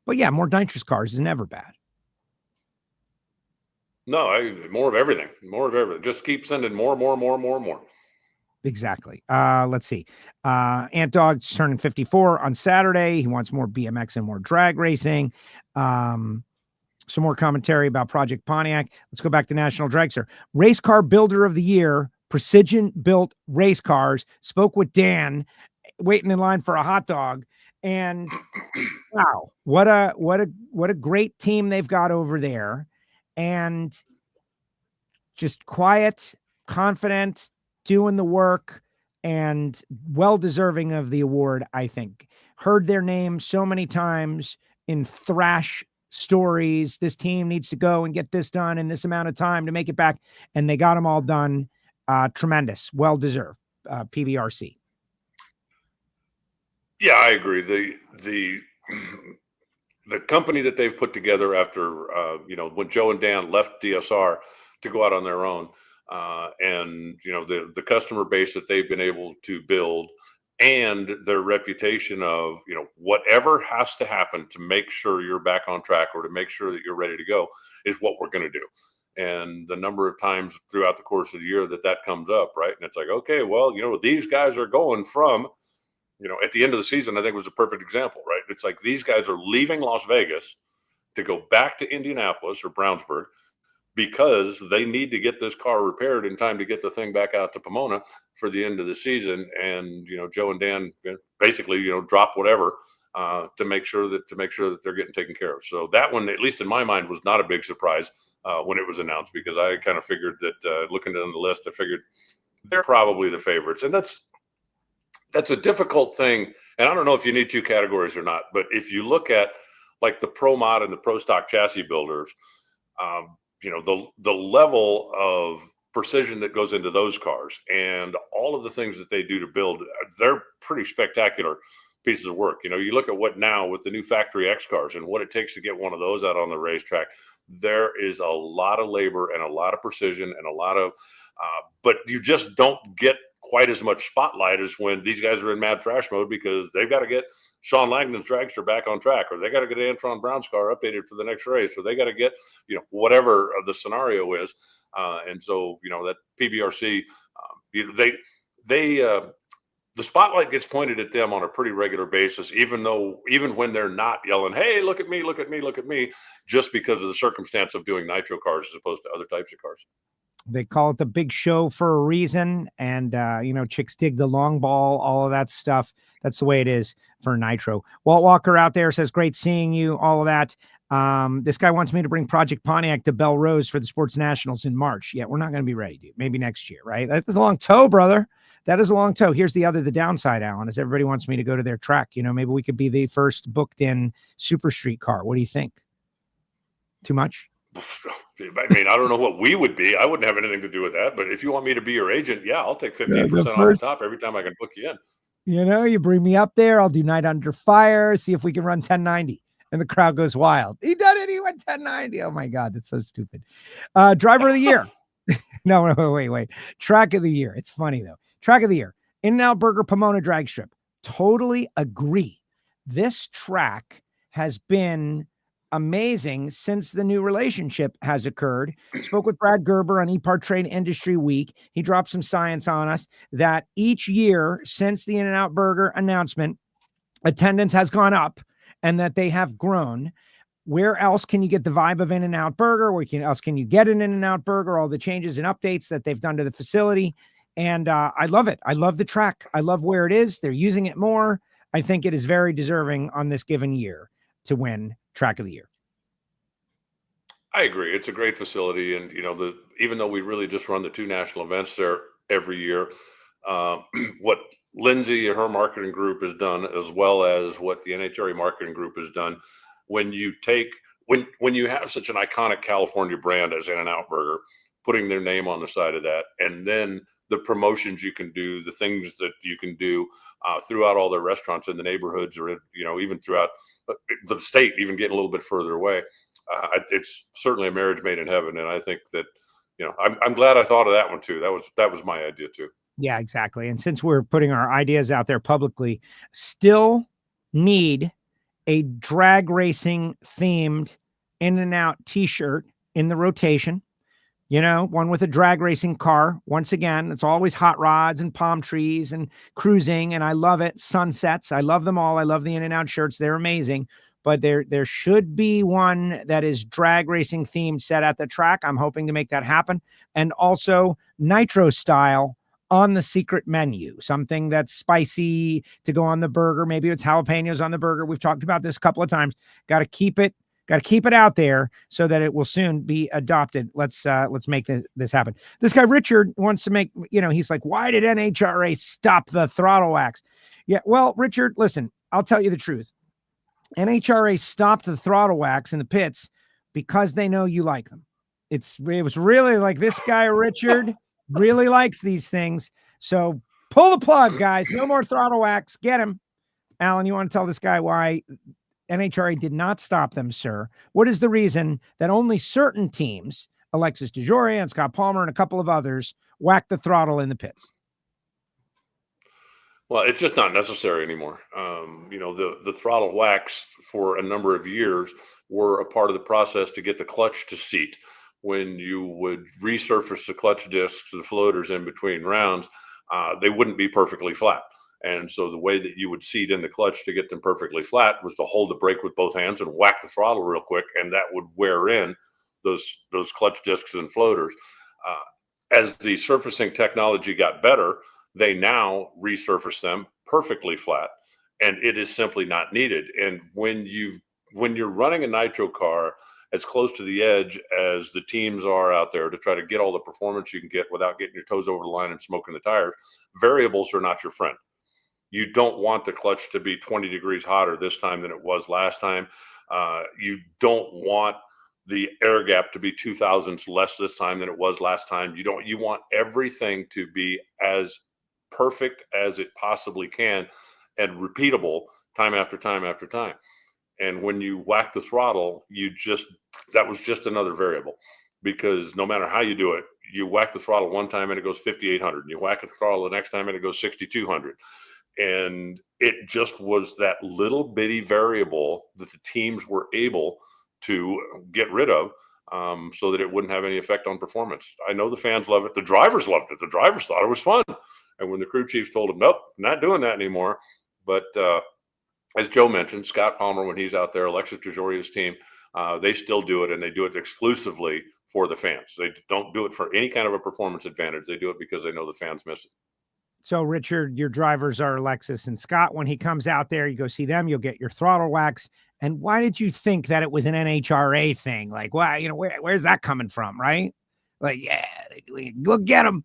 But yeah, more nitrous cars is never bad. No, more of everything. More of everything. Just keep sending more. Exactly. Let's see. Ant Dog's turning 54 on Saturday. He wants more BMX and more drag racing. Some more commentary about Project Pontiac. Let's go back to National Dragster. Race Car Builder of the Year. Precision built race cars. Spoke with Dan, waiting in line for a hot dog, and wow, what a great team they've got over there, and just quiet, confident, doing the work, and well deserving of the award. I think heard their name so many times in thrash stories. This team needs to go and get this done in this amount of time to make it back, and they got them all done. Tremendous, well-deserved PBRC. Yeah, I agree. The company that they've put together after, when Joe and Dan left DSR to go out on their own, and, the customer base that they've been able to build and their reputation of, whatever has to happen to make sure you're back on track or to make sure that you're ready to go is what we're going to do. And the number of times throughout the course of the year that comes up, right? And it's like, okay, well, these guys are going from, at the end of the season, I think was a perfect example, right? It's like these guys are leaving Las Vegas to go back to Indianapolis or Brownsburg because they need to get this car repaired in time to get the thing back out to Pomona for the end of the season. And, Joe and Dan basically, drop whatever to make sure that they're getting taken care of. So that one, at least in my mind, was not a big surprise when it was announced, because I kind of figured that looking at the list, I figured they're probably the favorites. And that's a difficult thing. And I don't know if you need two categories or not, but if you look at like the Pro Mod and the Pro Stock chassis builders, the level of precision that goes into those cars and all of the things that they do to build, they're pretty spectacular pieces of work. You look at what now with the new Factory X cars and what it takes to get one of those out on the racetrack. There is a lot of labor and a lot of precision and a lot of, but you just don't get quite as much spotlight as when these guys are in mad thrash mode, because they've got to get Sean Langdon's dragster back on track, or they got to get Antron Brown's car updated for the next race, or they got to get, whatever the scenario is. And so, that PBRC, the spotlight gets pointed at them on a pretty regular basis, even when they're not yelling, "Hey, look at me, look at me, look at me," just because of the circumstance of doing nitro cars as opposed to other types of cars. They call it the big show for a reason. And, chicks dig the long ball, all of that stuff. That's the way it is for nitro. Walt Walker out there says, great seeing you, all of that. This guy wants me to bring Project Pontiac to Belle Rose for the Sports Nationals in March. Yeah, we're not going to be ready, dude. Maybe next year, right? That's a long toe, brother. That is a long toe. Here's the downside, Alan, is everybody wants me to go to their track. Maybe we could be the first booked in super street car. What do you think? Too much? I mean, I don't know what we would be. I wouldn't have anything to do with that. But if you want me to be your agent, yeah, I'll take 15% off the top every time I can book you in. You bring me up there. I'll do Night Under Fire. See if we can run 1090. And the crowd goes wild. He did it. He went 1090. Oh, my God. That's so stupid. Driver of the year. No, wait. Track of the year. It's funny, though. Track of the year. In-N-Out Burger Pomona Drag Strip. Totally agree. This track has been amazing since the new relationship has occurred. Spoke with Brad Gerber on EPAR Trade Industry Week. He dropped some science on us that each year since the In-N-Out Burger announcement, attendance has gone up and that they have grown. Where else can you get the vibe of In-N-Out Burger? Where else can you get an In-N-Out Burger? All the changes and updates that they've done to the facility. And I love it. I love the track. I love where it is. They're using it more. I think it is very deserving on this given year to win Track of the Year. I agree. It's a great facility. And, even though we really just run the 2 national events there every year, what Lindsay and her marketing group has done, as well as what the NHRA marketing group has done, when you have such an iconic California brand as In-N-Out Burger, putting their name on the side of that, and then the promotions you can do, the things that you can do throughout all their restaurants in the neighborhoods, or even throughout the state, even getting a little bit further away. It's certainly a marriage made in heaven, and I think that I'm glad I thought of that one too. That was my idea too. Yeah, exactly. And since we're putting our ideas out there publicly, still need a drag racing themed In-N-Out t-shirt in the rotation. One with a drag racing car. Once again, it's always hot rods and palm trees and cruising, and I love it. Sunsets, I love them all. I love the In-N-Out shirts. They're amazing. But there should be one that is drag racing themed set at the track. I'm hoping to make that happen. And also nitro style on the secret menu, something that's spicy to go on the burger. Maybe it's jalapenos on the burger. We've talked about this a couple of times. Got to keep it out there so that it will soon be adopted. Let's make this happen. This guy, Richard, wants to make, he's like, why did NHRA stop the throttle wax? Yeah, well, Richard, listen, I'll tell you the truth. NHRA stopped the throttle wax in the pits because they know you like them. It was really like this guy, Richard, really likes these things. So pull the plug, guys. No more throttle wax. Get him. Alan, you want to tell this guy why NHRA did not stop them, sir? What is the reason that only certain teams, Alexis DeJoria and Scott Palmer and a couple of others, whack the throttle in the pits? Well, it's just not necessary anymore. The throttle wax for a number of years were a part of the process to get the clutch to seat. When you would resurface the clutch discs, the floaters in between rounds, they wouldn't be perfectly flat. And so the way that you would seat in the clutch to get them perfectly flat was to hold the brake with both hands and whack the throttle real quick, and that would wear in those clutch discs and floaters. As the surfacing technology got better, they now resurface them perfectly flat, and it is simply not needed. And when you're running a nitro car as close to the edge as the teams are out there to try to get all the performance you can get without getting your toes over the line and smoking the tires, variables are not your friend. You don't want the clutch to be 20 degrees hotter this time than it was last time. You don't want the air gap to be 2 thousandths less this time than it was last time. You want everything to be as perfect as it possibly can and repeatable time after time after time. And when you whack the throttle, that was just another variable, because no matter how you do it, you whack the throttle one time and it goes 5,800, and you whack the throttle the next time and it goes 6,200. And it just was that little bitty variable that the teams were able to get rid of, so that it wouldn't have any effect on performance. I know the fans love it. The drivers loved it. The drivers thought it was fun. And when the crew chiefs told them, nope, not doing that anymore. But as Joe mentioned, Scott Palmer, when he's out there, Alexis DeJoria's team, they still do it, and they do it exclusively for the fans. They don't do it for any kind of a performance advantage. They do it because they know the fans miss it. So, Richard, your drivers are Alexis and Scott. When he comes out there, you go see them, you'll get your throttle wax. And why did you think that it was an NHRA thing? Like, why, where's that coming from, right? Like, yeah, we'll get them.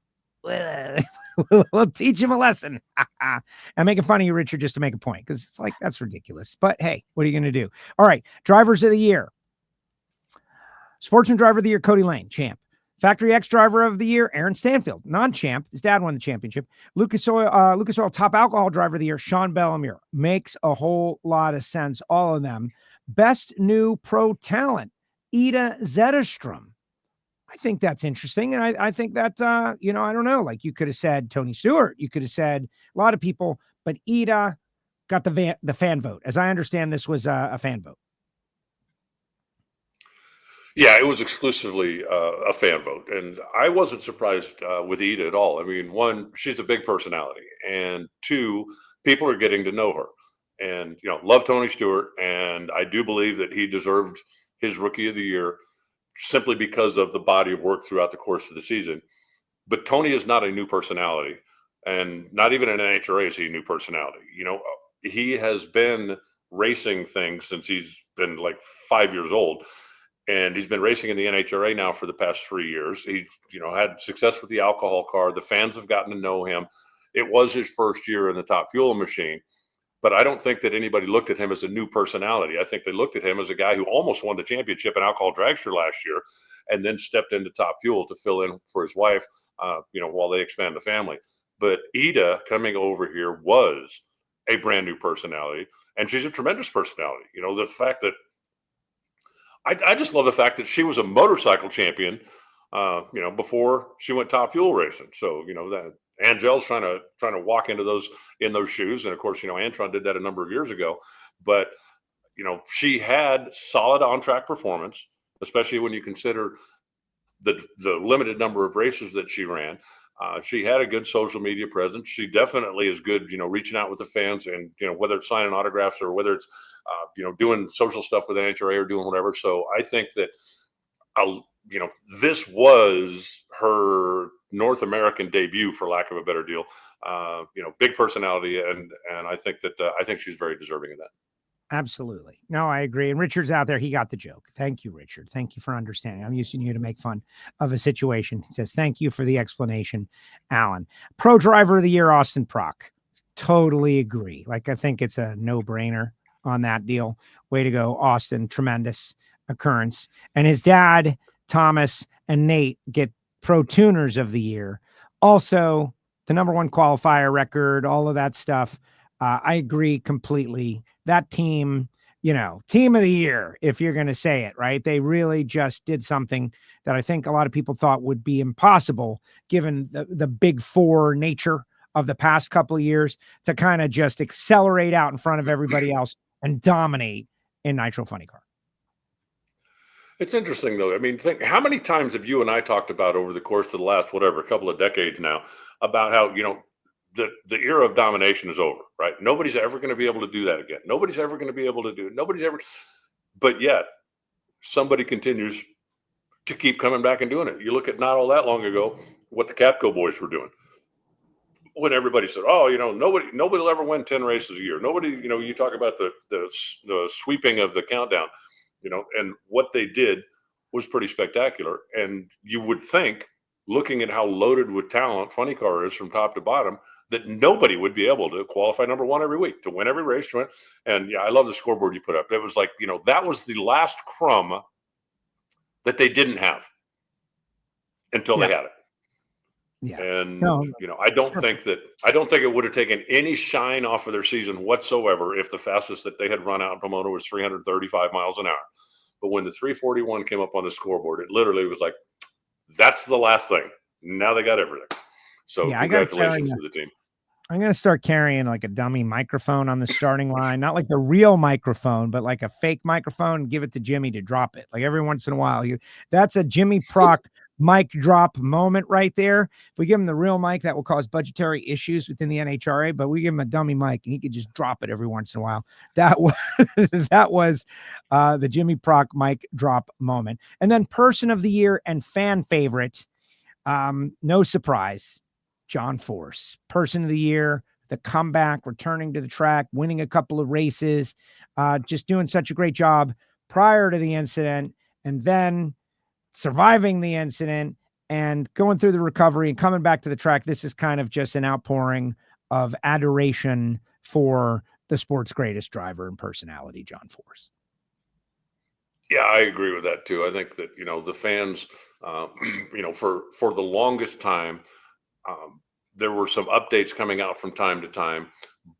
We'll teach him a lesson. I'm making fun of you, Richard, just to make a point, because it's like, that's ridiculous. But hey, what are you going to do? All right, drivers of the year. Sportsman driver of the year, Cody Lane, champ. Factory X Driver of the Year, Aaron Stanfield, non-champ. His dad won the championship. Lucas Oil Top Alcohol Driver of the Year, Sean Bellemere. Makes a whole lot of sense, all of them. Best New Pro Talent, Ida Zetterstrom. I think that's interesting. And I think that, I don't know, like you could have said Tony Stewart. You could have said a lot of people, but Ida got the fan vote. As I understand, this was a fan vote. Yeah, it was exclusively a fan vote. And I wasn't surprised with Ida at all. I mean, one, she's a big personality. And two, people are getting to know her. And, love Tony Stewart. And I do believe that he deserved his Rookie of the Year simply because of the body of work throughout the course of the season. But Tony is not a new personality. And not even in NHRA is he a new personality. He has been racing things since he's been like 5 years old. And he's been racing in the NHRA now for the past 3 years. He, had success with the alcohol car. The fans have gotten to know him. It was his first year in the Top Fuel machine. But I don't think that anybody looked at him as a new personality. I think they looked at him as a guy who almost won the championship in Alcohol Dragster last year and then stepped into Top Fuel to fill in for his wife, while they expand the family. But Ida coming over here was a brand new personality, and she's a tremendous personality. The fact that I just love the fact that she was a motorcycle champion, before she went Top Fuel racing. So, that Angel's trying to walk into those shoes. And of course, Antron did that a number of years ago, but, she had solid on-track performance, especially when you consider the limited number of races that she ran. She had a good social media presence. She definitely is good, reaching out with the fans and, whether it's signing autographs or whether it's, doing social stuff with NHRA or doing whatever. So I think that, this was her North American debut, for lack of a better deal. Big personality. And I think that, I think she's very deserving of that. Absolutely. No, I agree. And Richard's out there. He got the joke. Thank you, Richard. Thank you for understanding. I'm using you to make fun of a situation. He says, thank you for the explanation, Alan. Pro Driver of the Year, Austin Prock. Totally agree. Like, I think it's a no-brainer on that deal. Way to go, Austin. Tremendous occurrence. And his dad, Thomas, and Nate get Pro Tuners of the Year. Also, the #1 qualifier record, all of that stuff. I agree completely. That team, team of the year, if you're going to say it, right? They really just did something that I think a lot of people thought would be impossible given the big four nature of the past couple of years, to kind of just accelerate out in front of everybody else and dominate in Nitro Funny Car. It's interesting, though. I mean, think how many times have you and I talked about over the course of the last, couple of decades now, about how, the era of domination is over, right? Nobody's ever going to be able to do that again. Nobody's ever going to be able to do it. But yet somebody continues to keep coming back and doing it. You look at not all that long ago, what the Capco boys were doing. When everybody said, nobody will ever win 10 races a year. Nobody, you talk about the sweeping of the countdown, and what they did was pretty spectacular. And you would think, looking at how loaded with talent Funny Car is from top to bottom, that nobody would be able to qualify #1 every week, to win every race, to win. And yeah, I love the scoreboard you put up. It was like, that was the last crumb that they didn't have until they had it. Yeah. And, I don't think it would have taken any shine off of their season whatsoever if the fastest that they had run out in Pomona was 335 miles an hour. But when the 341 came up on the scoreboard, it literally was like, that's the last thing. Now they got everything. So congratulations to the team. I'm going to start carrying like a dummy microphone on the starting line, not like the real microphone, but like a fake microphone, and give it to Jimmy to drop it. Like every once in a while, that's a Jimmy Prock mic drop moment right there. If we give him the real mic, that will cause budgetary issues within the NHRA, but we give him a dummy mic and he could just drop it every once in a while. That was the Jimmy Prock mic drop moment. And then Person of the Year and fan favorite, no surprise, John Force, Person of the Year, the comeback, returning to the track, winning a couple of races, just doing such a great job prior to the incident, and then surviving the incident and going through the recovery and coming back to the track. This is kind of just an outpouring of adoration for the sport's greatest driver and personality, John Force. Yeah, I agree with that too. I think that, the fans, for the longest time, there were some updates coming out from time to time,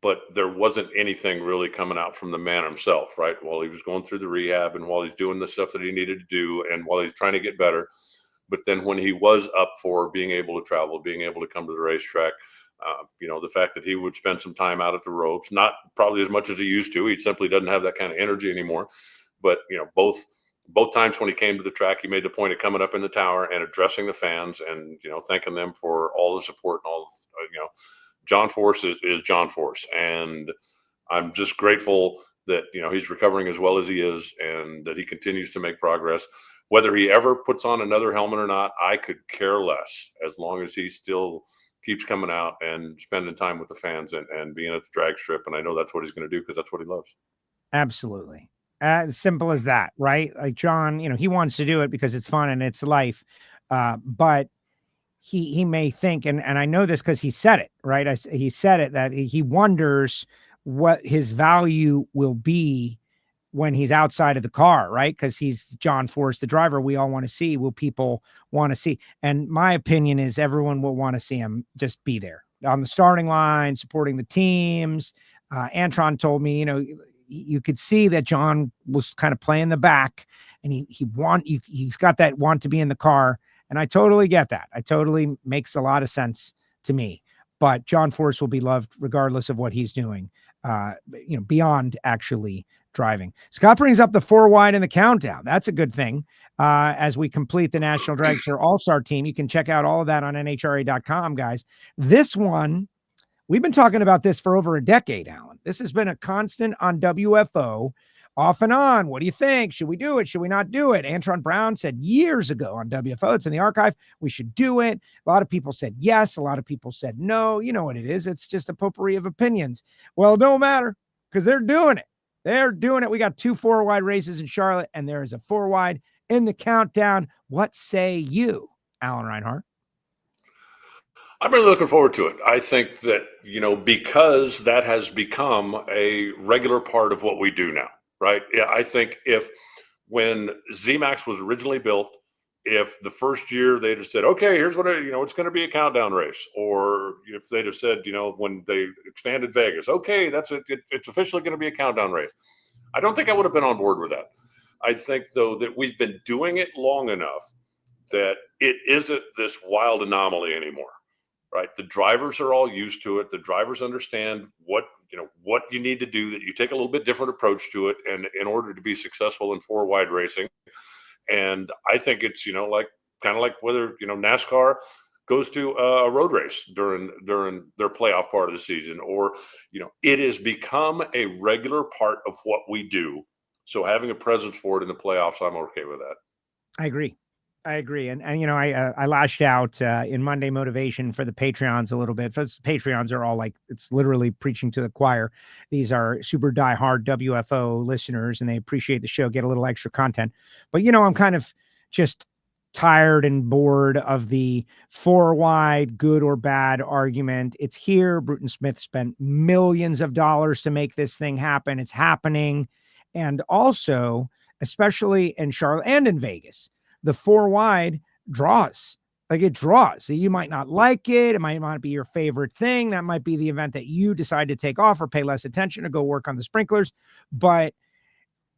but there wasn't anything really coming out from the man himself, right? While he was going through the rehab and while he's doing the stuff that he needed to do and while he's trying to get better. But then when he was up for being able to travel, being able to come to the racetrack, the fact that he would spend some time out at the ropes, not probably as much as he used to. He simply doesn't have that kind of energy anymore. But, both times when he came to the track, he made the point of coming up in the tower and addressing the fans and, thanking them for all the support and all, John Force is John Force. And I'm just grateful that, he's recovering as well as he is and that he continues to make progress. Whether he ever puts on another helmet or not, I could care less, as long as he still keeps coming out and spending time with the fans and being at the drag strip. And I know that's what he's going to do because that's what he loves. Absolutely. As simple as that, right? Like John, he wants to do it because it's fun and it's life. But he may think, and I know this because he said it, right? He said it, that he wonders what his value will be when he's outside of the car, right? Because he's John Force, the driver we all want to see. Will people want to see? And my opinion is everyone will want to see him just be there on the starting line, supporting the teams. Antron told me, you could see that John was kind of playing the back and he's got that want to be in the car. And I totally get that. I totally makes a lot of sense to me, but John Force will be loved regardless of what he's doing, beyond actually driving. Scott brings up the 4 wide in the countdown. That's a good thing. As we complete the National Dragster All-Star team, you can check out all of that on NHRA.com, guys. This one, we've been talking about this for over a decade, Alan. This has been a constant on WFO, off and on. What do you think? Should we do it? Should we not do it? Antron Brown said years ago on WFO, it's in the archive, we should do it. A lot of people said yes. A lot of people said no. You know what it is. It's just a potpourri of opinions. Well, it don't matter because they're doing it. They're doing it. We got 2 4-wide races in Charlotte, and there is a 4-wide in the countdown. What say you, Alan Reinhart? I'm really looking forward to it. I think that, because that has become a regular part of what we do now, right? Yeah, I think when zMAX was originally built, if the first year they'd have said, okay, here's what, it's going to be a countdown race. Or if they'd have said, when they expanded Vegas, okay, it's officially going to be a countdown race. I don't think I would have been on board with that. I think, though, that we've been doing it long enough that it isn't this wild anomaly anymore. Right. The drivers are all used to it. The drivers understand what you need to do, that you take a little bit different approach to it. And in order to be successful in 4-wide racing. And I think it's, kind of like whether, NASCAR goes to a road race during their playoff part of the season, or, it has become a regular part of what we do. So having a presence for it in the playoffs, I'm okay with that. I agree. And I lashed out in Monday Motivation for the Patreons a little bit. Patreons are all like, it's literally preaching to the choir. These are super diehard WFO listeners, and they appreciate the show, get a little extra content. But, I'm kind of just tired and bored of the 4-wide good or bad argument. It's here. Bruton Smith spent millions of dollars to make this thing happen. It's happening. And also, especially in Charlotte and in Vegas, the 4-wide draws. Like, it draws. So you might not like it. It might not be your favorite thing. That might be the event that you decide to take off or pay less attention or go work on the sprinklers. But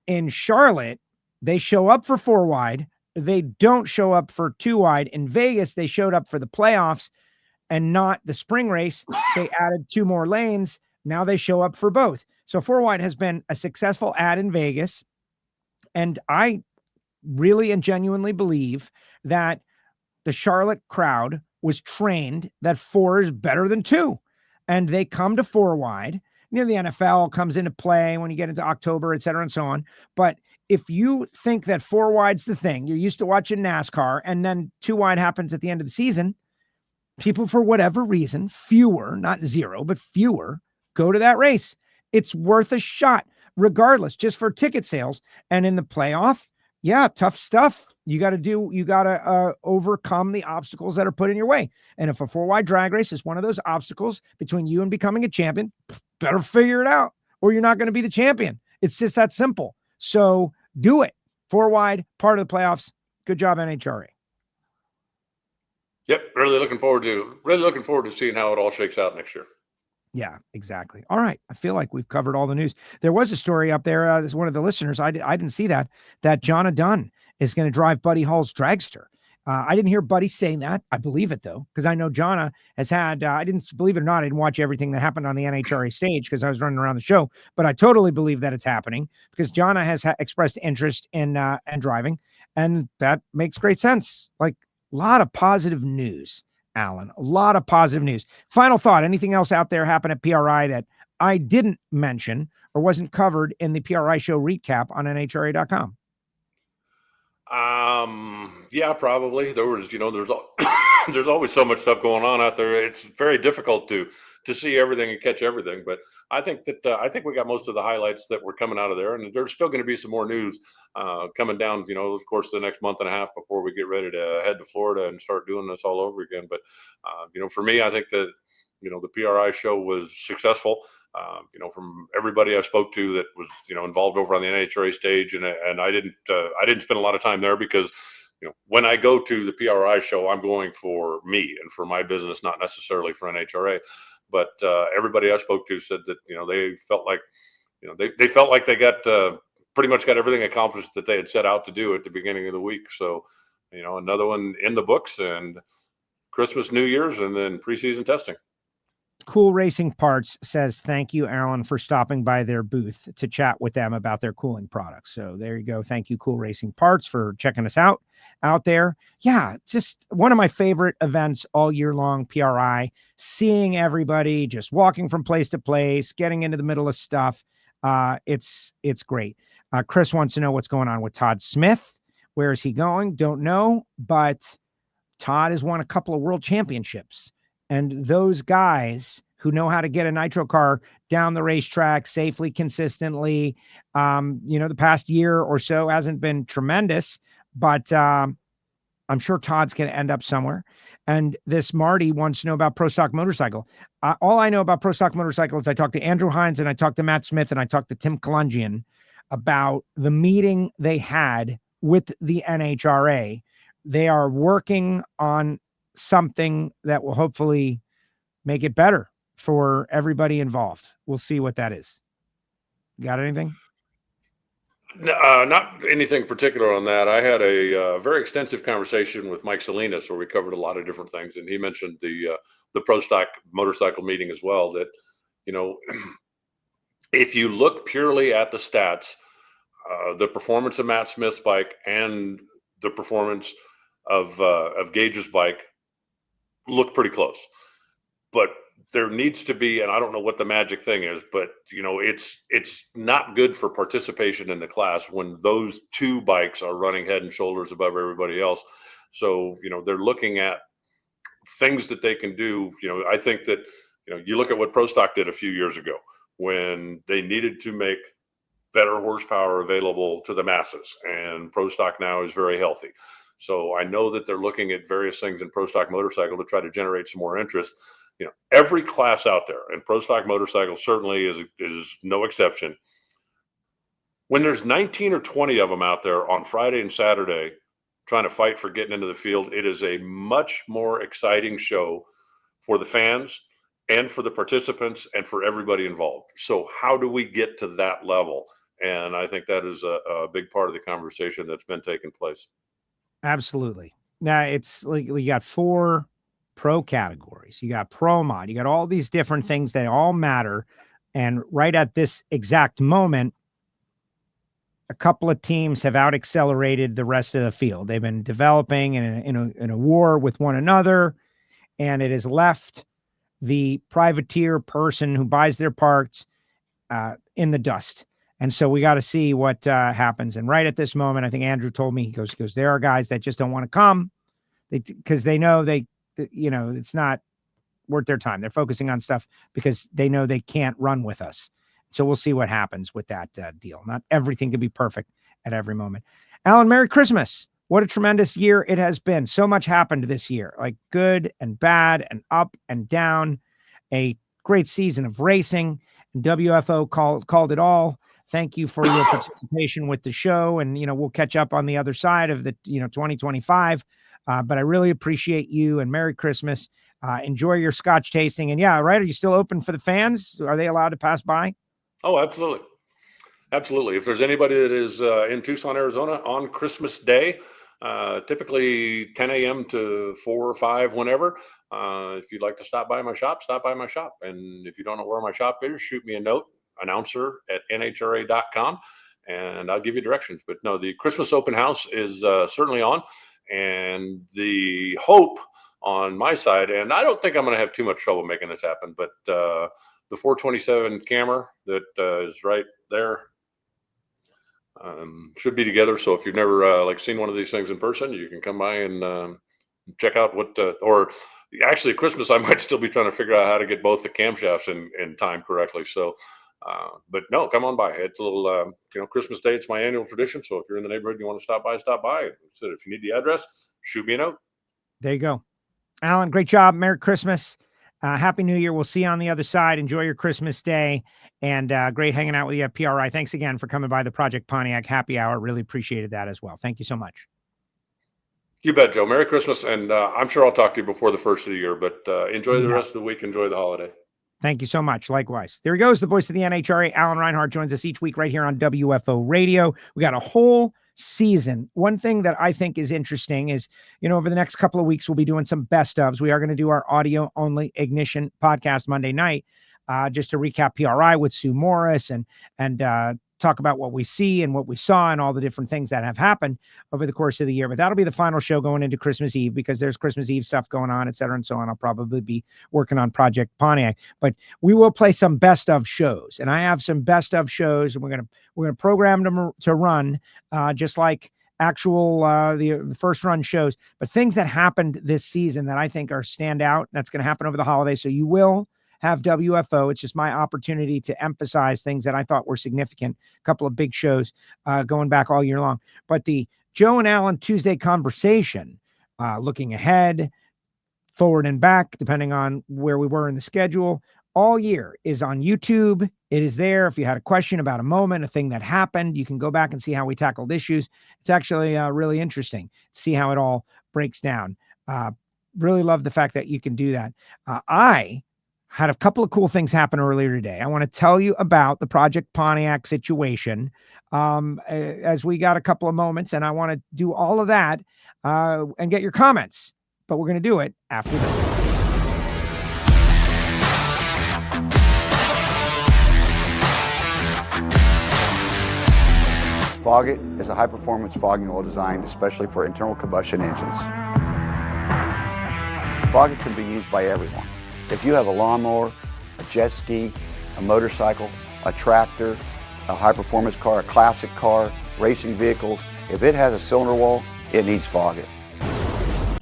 in Charlotte, they show up for 4-wide. They don't show up for 2-wide. In Vegas, they showed up for the playoffs and not the spring race. They added 2 more lanes. Now they show up for both. So 4-wide has been a successful ad in Vegas. And I really and genuinely believe that the Charlotte crowd was trained that 4 is better than 2, and they come to 4-wide. The NFL comes into play when you get into October, et cetera, and so on. But if you think that 4-wide's the thing, you're used to watching NASCAR, and then 2-wide happens at the end of the season, people, for whatever reason, fewer, not 0, but fewer, go to that race. It's worth a shot, regardless, just for ticket sales. And in the playoff, yeah, tough stuff. You got to overcome the obstacles that are put in your way. And if a 4-wide drag race is one of those obstacles between you and becoming a champion, better figure it out, or you're not going to be the champion. It's just that simple. So do it. 4 wide, part of the playoffs. Good job, NHRA. Yep, really looking forward to seeing how it all shakes out next year. Yeah, exactly. All right. I feel like we've covered all the news. There was a story up there. This is one of the listeners. I didn't see that Jonna Dunn is going to drive Buddy Hall's dragster. I didn't hear Buddy saying that. I believe it, though, because I know Jonna has had, I didn't believe it or not, I didn't watch everything that happened on the NHRA stage because I was running around the show, but I totally believe that it's happening because Jonna has expressed interest in driving, and that makes great sense. Like, a lot of positive news, Alan, a lot of positive news. Final thought, anything else out there happen at PRI that I didn't mention or wasn't covered in the PRI show recap on NHRA.com? Yeah, probably. There's always so much stuff going on out there. It's very difficult to see everything and catch everything. But I think we got most of the highlights that were coming out of there, and there's still going to be some more news coming down. Of course, the next month and a half before we get ready to head to Florida and start doing this all over again. But for me, I think that the PRI show was successful. From everybody I spoke to that was, involved over on the NHRA stage, and I didn't spend a lot of time there because, when I go to the PRI show, I'm going for me and for my business, not necessarily for NHRA. But everybody I spoke to said that, they felt like, they felt like they got pretty much got everything accomplished that they had set out to do at the beginning of the week. So, another one in the books, and Christmas, New Year's, and then preseason testing. Cool Racing Parts says, thank you, Alan, for stopping by their booth to chat with them about their cooling products. So there you go. Thank you, Cool Racing Parts, for checking us out there. Yeah, just one of my favorite events all year long, PRI, seeing everybody just walking from place to place, getting into the middle of stuff. It's great. Chris wants to know what's going on with Todd Smith. Where is he going? Don't know, but Todd has won a couple of world championships. And those guys who know how to get a nitro car down the racetrack safely, consistently, the past year or so hasn't been tremendous, but I'm sure Todd's going to end up somewhere. And this Marty wants to know about Pro Stock Motorcycle. All I know about Pro Stock Motorcycle is I talked to Andrew Hines and I talked to Matt Smith and I talked to Tim Kalungian about the meeting they had with the NHRA. They are working on something that will hopefully make it better for everybody involved. We'll see what that is. Got anything? Not anything particular on that. I had a very extensive conversation with Mike Salinas where we covered a lot of different things, and he mentioned the Pro Stock motorcycle meeting as well. That if you look purely at the stats, the performance of Matt Smith's bike and the performance of Gage's bike look pretty close, but there needs to be, and I don't know what the magic thing is, but it's not good for participation in the class when those two bikes are running head and shoulders above everybody else. So, they're looking at things that they can do. I think that, you look at what Pro Stock did a few years ago when they needed to make better horsepower available to the masses, and Pro Stock now is very healthy. So I know that they're looking at various things in Pro Stock Motorcycle to try to generate some more interest. Every class out there, and Pro Stock Motorcycle certainly is no exception. When there's 19 or 20 of them out there on Friday and Saturday trying to fight for getting into the field, it is a much more exciting show for the fans and for the participants and for everybody involved. So how do we get to that level? And I think that is a big part of the conversation that's been taking place. Absolutely. Now it's like you got 4 pro categories. You got pro mod. You got all these different things that all matter. And right at this exact moment, a couple of teams have out accelerated the rest of the field. They've been developing in a war with one another, and it has left the privateer person who buys their parts in the dust. And so we got to see what happens. And right at this moment, I think Andrew told me, he goes, there are guys that just don't want to come because they know it's not worth their time. They're focusing on stuff because they know they can't run with us. So we'll see what happens with that deal. Not everything can be perfect at every moment. Alan, Merry Christmas. What a tremendous year it has been. So much happened this year, like good and bad and up and down. A great season of racing. WFO called it all. Thank you for your participation with the show. And, we'll catch up on the other side of the, 2025. But I really appreciate you, and Merry Christmas. Enjoy your Scotch tasting. And right, are you still open for the fans? Are they allowed to pass by? Oh, absolutely. Absolutely. If there's anybody that is in Tucson, Arizona on Christmas Day, typically 10 a.m. to 4 or 5, whenever, if you'd like to stop by my shop, stop by my shop. And if you don't know where my shop is, shoot me a note, announcer@NHRA.com, and I'll give you directions. But no, the Christmas open house is certainly on, and the hope on my side, and I don't think I'm going to have too much trouble making this happen, but the 427 camera that is right there should be together. So if you've never seen one of these things in person, you can come by and check out what, or actually Christmas, I might still be trying to figure out how to get both the camshafts in time correctly. So, but no, come on by. It's a little, Christmas Day, it's my annual tradition. So if you're in the neighborhood and you want to stop by. So if you need the address, shoot me a note. There you go. Alan, great job. Merry Christmas. Happy New Year. We'll see you on the other side. Enjoy your Christmas Day, and great hanging out with you at PRI. Thanks again for coming by the Project Pontiac Happy Hour. Really appreciated that as well. Thank you so much. You bet, Joe. Merry Christmas. And I'm sure I'll talk to you before the first of the year, but enjoy the rest of the week. Enjoy the holiday. Thank you so much. Likewise. There he goes. The voice of the NHRA, Alan Reinhart, joins us each week right here on WFO Radio. We got a whole season. One thing that I think is interesting is, over the next couple of weeks, we'll be doing some best ofs. We are going to do our audio only Ignition podcast Monday night, just to recap PRI with Sue Morris and talk about what we see and what we saw and all the different things that have happened over the course of the year. But that'll be the final show going into Christmas Eve, because there's Christmas Eve stuff going on, et cetera, and so on. I'll probably be working on Project Pontiac, but we will play some best of shows, and I have some best of shows, and we're going to program them to run just like actual the first run shows, but things that happened this season that I think are stand out. That's going to happen over the holidays. So you will have WFO. It's just my opportunity to emphasize things that I thought were significant. A couple of big shows going back all year long. But the Joe and Alan Tuesday conversation, looking ahead, forward and back, depending on where we were in the schedule, all year is on YouTube. It is there. If you had a question about a moment, a thing that happened, you can go back and see how we tackled issues. It's actually really interesting to see how it all breaks down. Really love the fact that you can do that. I had a couple of cool things happen earlier today. I want to tell you about the Project Pontiac situation as we got a couple of moments, and I want to do all of that and get your comments, but we're going to do it after this. Foggit is a high-performance fogging oil designed especially for internal combustion engines. Foggit can be used by everyone. If you have a lawnmower, a jet ski, a motorcycle, a tractor, a high-performance car, a classic car, racing vehicles, if it has a cylinder wall, it needs Foggit.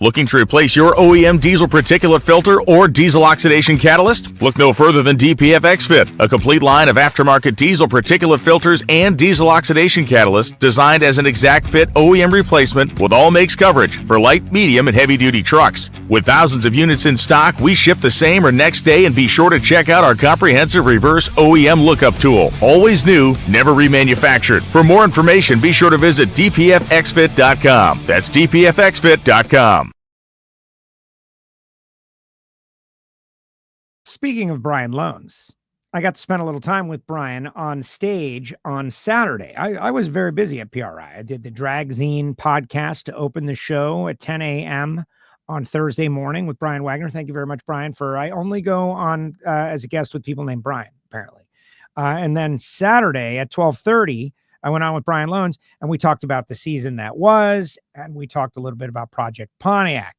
Looking to replace your OEM diesel particulate filter or diesel oxidation catalyst? Look no further than DPF XFit, a complete line of aftermarket diesel particulate filters and diesel oxidation catalysts designed as an exact fit OEM replacement with all makes coverage for light, medium, and heavy-duty trucks. With thousands of units in stock, we ship the same or next day, and be sure to check out our comprehensive reverse OEM lookup tool. Always new, never remanufactured. For more information, be sure to visit dpfxfit.com. That's dpfxfit.com. Speaking of Brian Loans, I got to spend a little time with Brian on stage on Saturday. I was very busy at PRI. I did the Drag Zine podcast to open the show at 10 a.m. on Thursday morning with Brian Wagner. Thank you very much, Brian, I only go on as a guest with people named Brian, apparently. And then Saturday at 12:30, I went on with Brian Loans, and we talked about the season that was, and we talked a little bit about Project Pontiac.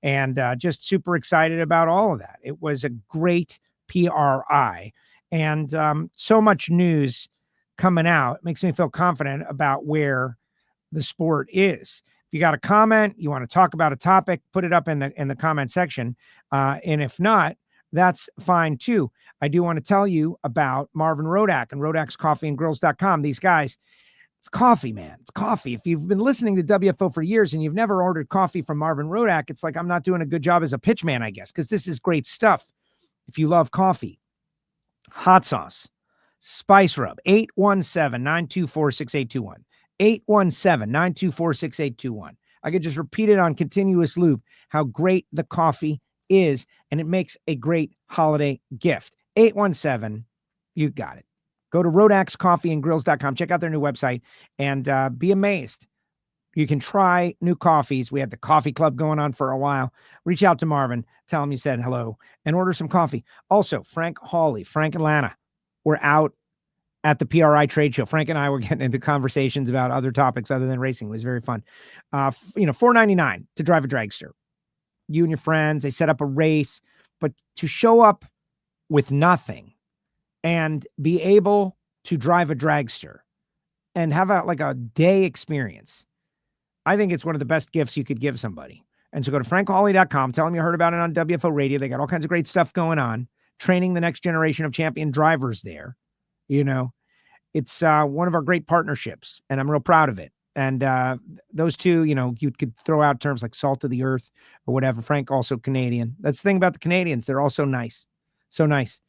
And just super excited about all of that. It was a great PRI, and so much news coming out. It makes me feel confident about where the sport is. If you got a comment, you want to talk about a topic, put it up in the comment section. And if not, that's fine too. I do want to tell you about Marvin Rodak and rodakscoffeeandgrills.com. These guys, it's coffee, man. It's coffee. If you've been listening to WFO for years and you've never ordered coffee from Marvin Rodak, it's like I'm not doing a good job as a pitchman, I guess, because this is great stuff. If you love coffee, hot sauce, Spice Rub, 817-924-6821. 817-924-6821. I could just repeat it on continuous loop, how great the coffee is, and it makes a great holiday gift. 817, you got it. Go to rodaxcoffeeandgrills.com. Check out their new website and be amazed. You can try new coffees. We had the coffee club going on for a while. Reach out to Marvin, tell him you said hello, and order some coffee. Also, Frank Hawley, Frank and Lana, were out at the PRI trade show. Frank and I were getting into conversations about other topics other than racing. It was very fun. $4.99 to drive a dragster. You and your friends, they set up a race, but to show up with nothing and be able to drive a dragster and have a day experience, I think it's one of the best gifts you could give somebody. And so go to frankhawley.com. Tell them you heard about it on WFO Radio. They got all kinds of great stuff going on, training the next generation of champion drivers there. It's one of our great partnerships, and I'm real proud of it. And those two, you could throw out terms like salt of the earth or whatever. Frank, also Canadian. That's the thing about the Canadians. They're all so nice. So nice.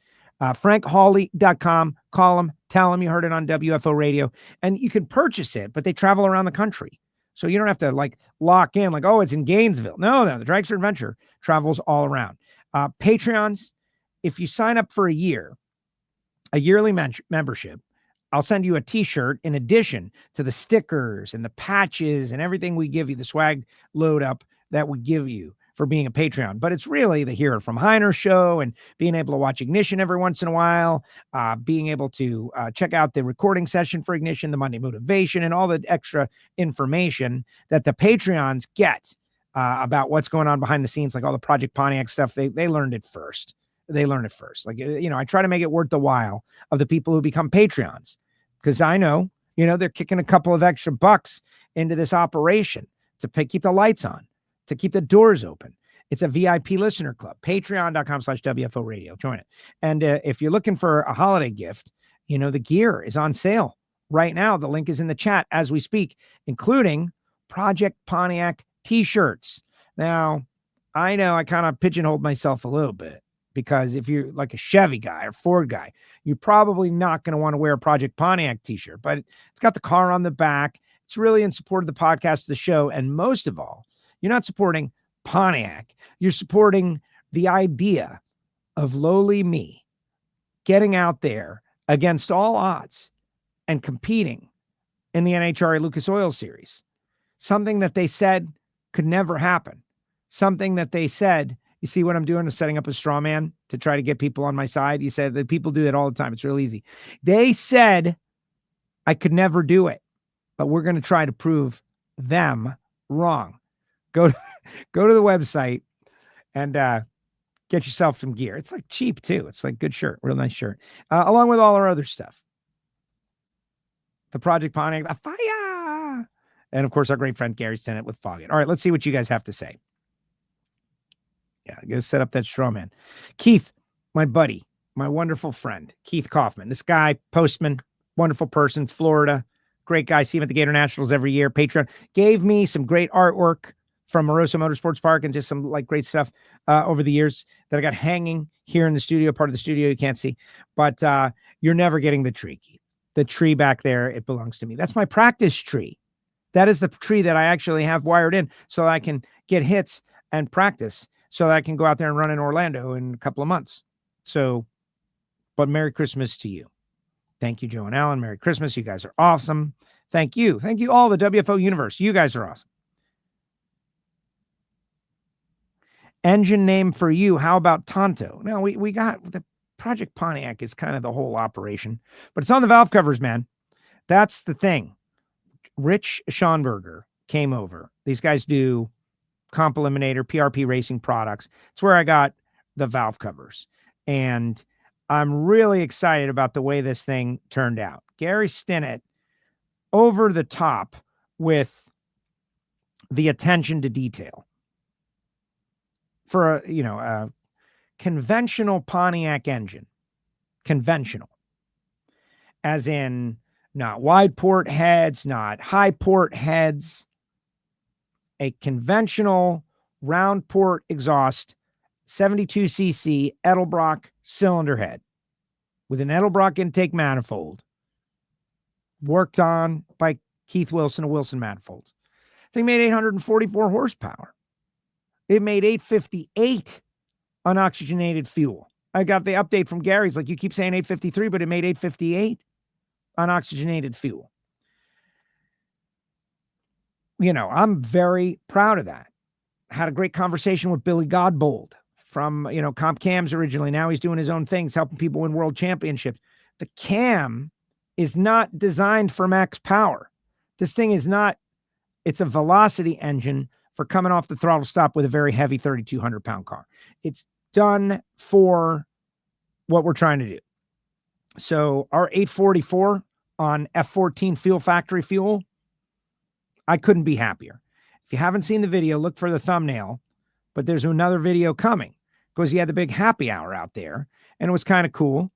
frankhawley.com. Call them. Tell them you heard it on WFO Radio. And you can purchase it, but they travel around the country. So you don't have to lock in it's in Gainesville. No, the Dragster Adventure travels all around. Patreons, if you sign up for a yearly membership, I'll send you a t-shirt in addition to the stickers and the patches and everything we give you, the swag load up that we give you for being a Patreon. But it's really the Hear It From Heiner show and being able to watch Ignition every once in a while, being able to check out the recording session for Ignition, the Monday Motivation, and all the extra information that the Patreons get about what's going on behind the scenes, like all the Project Pontiac stuff. They learned it first. They learn it first. I try to make it worth the while of the people who become Patreons, because I know, they're kicking a couple of extra bucks into this operation to keep the lights on, to keep the doors open. It's a VIP listener club, patreon.com/WFO Radio. Join it. And if you're looking for a holiday gift, the gear is on sale right now. The link is in the chat as we speak, including Project Pontiac t-shirts. Now, I know I kind of pigeonholed myself a little bit, because if you're like a Chevy guy or Ford guy, you're probably not going to want to wear a Project Pontiac t-shirt, but it's got the car on the back. It's really in support of the podcast, the show. And most of all, you're not supporting Pontiac. You're supporting the idea of lowly me getting out there against all odds and competing in the NHRA Lucas Oil Series. Something that they said could never happen. Something that they said, you see what I'm doing? I'm setting up a straw man to try to get people on my side. You said that people do that all the time. It's real easy. They said I could never do it, but we're going to try to prove them wrong. Go to the website and get yourself some gear. It's cheap too. It's good shirt, real nice shirt, along with all our other stuff. The Project Pontiac, the fire, and of course our great friend Gary Stennett with Foggett. All right, let's see what you guys have to say. Yeah, go set up that straw man. Keith, my buddy, my wonderful friend, Keith Kaufman. This guy, postman, wonderful person, Florida, great guy. See him at the Gator Nationals every year. Patreon gave me some great artwork from Moroso Motorsports Park and just some great stuff over the years that I got hanging here in the studio, part of the studio you can't see. But you're never getting the tree, Keith. The tree back there, it belongs to me. That's my practice tree. That is the tree that I actually have wired in so I can get hits and practice, so that I can go out there and run in Orlando in a couple of months. So, but Merry Christmas to you. Thank you, Joe and Alan. Merry Christmas. You guys are awesome. Thank you. Thank you all, the WFO universe. You guys are awesome. Engine name for you. How about Tonto? No, we got the Project Pontiac is kind of the whole operation, but it's on the valve covers, man. That's the thing. Rich Schonberger came over. These guys do Comp Eliminator, PRP Racing products. It's where I got the valve covers. And I'm really excited about the way this thing turned out. Gary Stennett, over the top with the attention to detail. For a conventional Pontiac engine. Conventional. As in not wide port heads, not high port heads. A conventional round port exhaust, 72cc Edelbrock cylinder head with an Edelbrock intake manifold, worked on by Keith Wilson of Wilson Manifolds. They made 844 horsepower. It made 858 unoxygenated fuel. I got the update from Gary's like, you keep saying 853, but it made 858 unoxygenated fuel. I'm very proud of that. Had a great conversation with Billy Godbold from, Comp Cams originally. Now he's doing his own things, helping people win world championships. The cam is not designed for max power. This thing is not, it's a velocity engine for coming off the throttle stop with a very heavy 3,200 pound car. It's done for what we're trying to do. So our 844 on F14 Fuel Factory fuel, I couldn't be happier. If you haven't seen the video, look for the thumbnail, but there's another video coming because he had the big happy hour out there and it was kind of cool.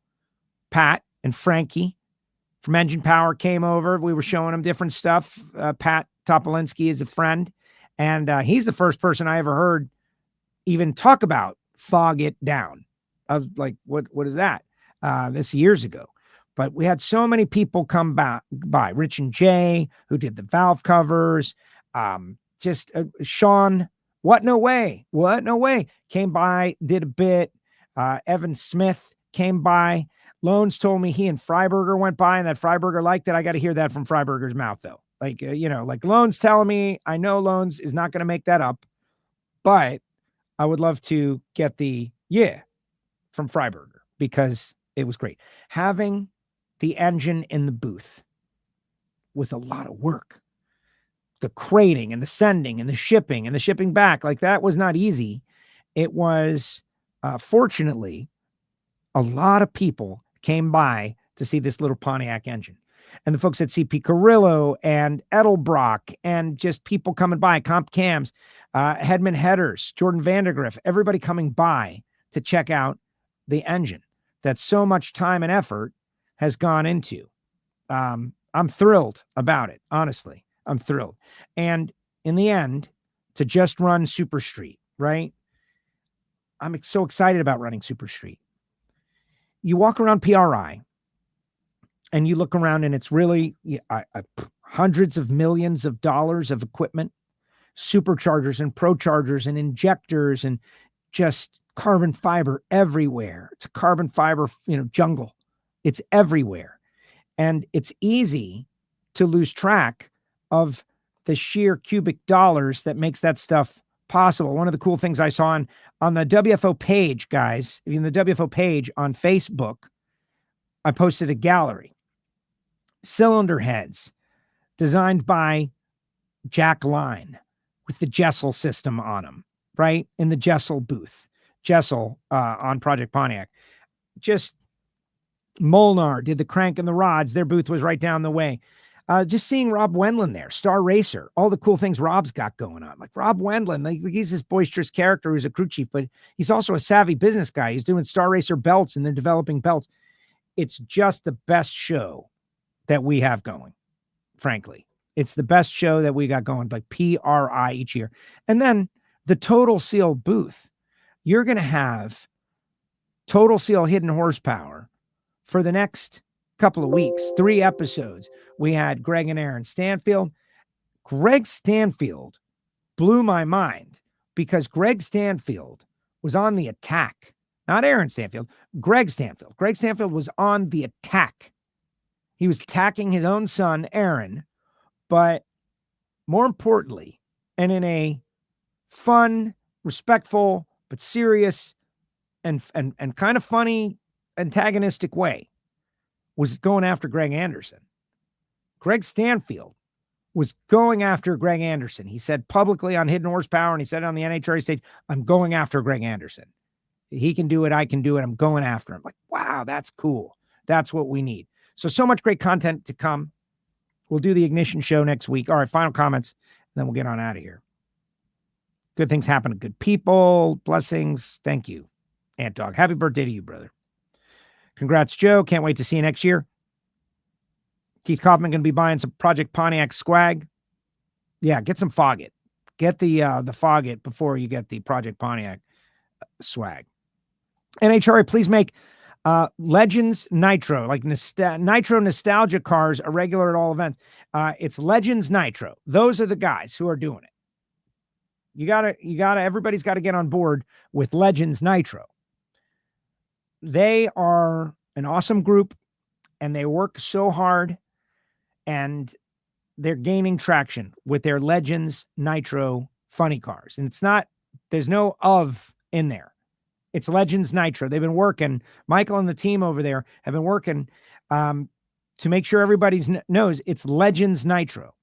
Pat and Frankie from Engine Power came over. We were showing him different stuff. Pat Topolinski is a friend, and he's the first person I ever heard even talk about fog it down. I was like, what is that? This years ago. But we had so many people come by. Rich and Jay, who did the valve covers. Sean, what no way, came by, did a bit. Evan Smith came by. Loans told me he and Freiberger went by and that Freiberger liked it. I got to hear that from Freiberger's mouth, though. Like Loans telling me, I know Loans is not going to make that up, but I would love to get the from Freiberger because it was great. Having the engine in the booth was a lot of work. The crating and the sending and the shipping back, like that was not easy. It was, fortunately, a lot of people came by to see this little Pontiac engine. And the folks at CP Carrillo and Edelbrock and just people coming by, Comp Cams, Hedman Headers, Jordan Vandergriff, everybody coming by to check out the engine that so much time and effort has gone into. I'm thrilled about it. Honestly, I'm thrilled. And in the end, to just run Super Street, right? I'm so excited about running Super Street. You walk around PRI and you look around and it's really hundreds of millions of dollars of equipment, superchargers and prochargers and injectors and just carbon fiber everywhere. It's a carbon fiber, jungle. It's everywhere. And it's easy to lose track of the sheer cubic dollars that makes that stuff possible. One of the cool things I saw on the WFO page, guys, in the WFO page on Facebook, I posted a gallery. Cylinder heads designed by Jack Line with the Jessel system on them, right? In the Jessel booth. Jessel on Project Pontiac. Just Molnar did the crank and the rods. Their booth was right down the way. Just seeing Rob Wendland there, Star Racer, all the cool things Rob's got going on. Like Rob Wendland, he's this boisterous character who's a crew chief, but he's also a savvy business guy. He's doing Star Racer belts and they're developing belts. It's just the best show that we have going, frankly. It's the best show that we got going, like PRI each year. And then the Total Seal booth. You're going to have Total Seal hidden horsepower for the next couple of weeks, 3 episodes. We had Greg and Aaron Stanfield. Greg Stanfield blew my mind because Greg Stanfield was on the attack. Not Aaron Stanfield, Greg Stanfield. Greg Stanfield was on the attack. He was attacking his own son, Aaron, but more importantly, and in a fun, respectful, but serious and kind of funny, antagonistic way, was going after Greg Anderson. Greg Stanfield was going after Greg Anderson. He said publicly on Hidden Horsepower, and he said it on the NHRA stage, I'm going after Greg Anderson. He can do it. I can do it. I'm going after him. Like, wow, that's cool. That's what we need. So much great content to come. We'll do the Ignition show next week. All right, final comments, and then we'll get on out of here. Good things happen to good people. Blessings. Thank you, Ant Dog. Happy birthday to you, brother. Congrats, Joe. Can't wait to see you next year. Keith Kaufman going to be buying some Project Pontiac swag. Yeah, get some Foggit. Get the Foggit before you get the Project Pontiac swag. NHRA, please make Legends Nitro, like Nitro nostalgia cars are regular at all events. It's Legends Nitro. Those are the guys who are doing it. Everybody's got to get on board with Legends Nitro. They are an awesome group and they work so hard and they're gaining traction with their Legends Nitro funny cars. And there's no of in there. It's Legends Nitro. They've been working, Michael and the team over there have been working to make sure everybody knows it's Legends Nitro.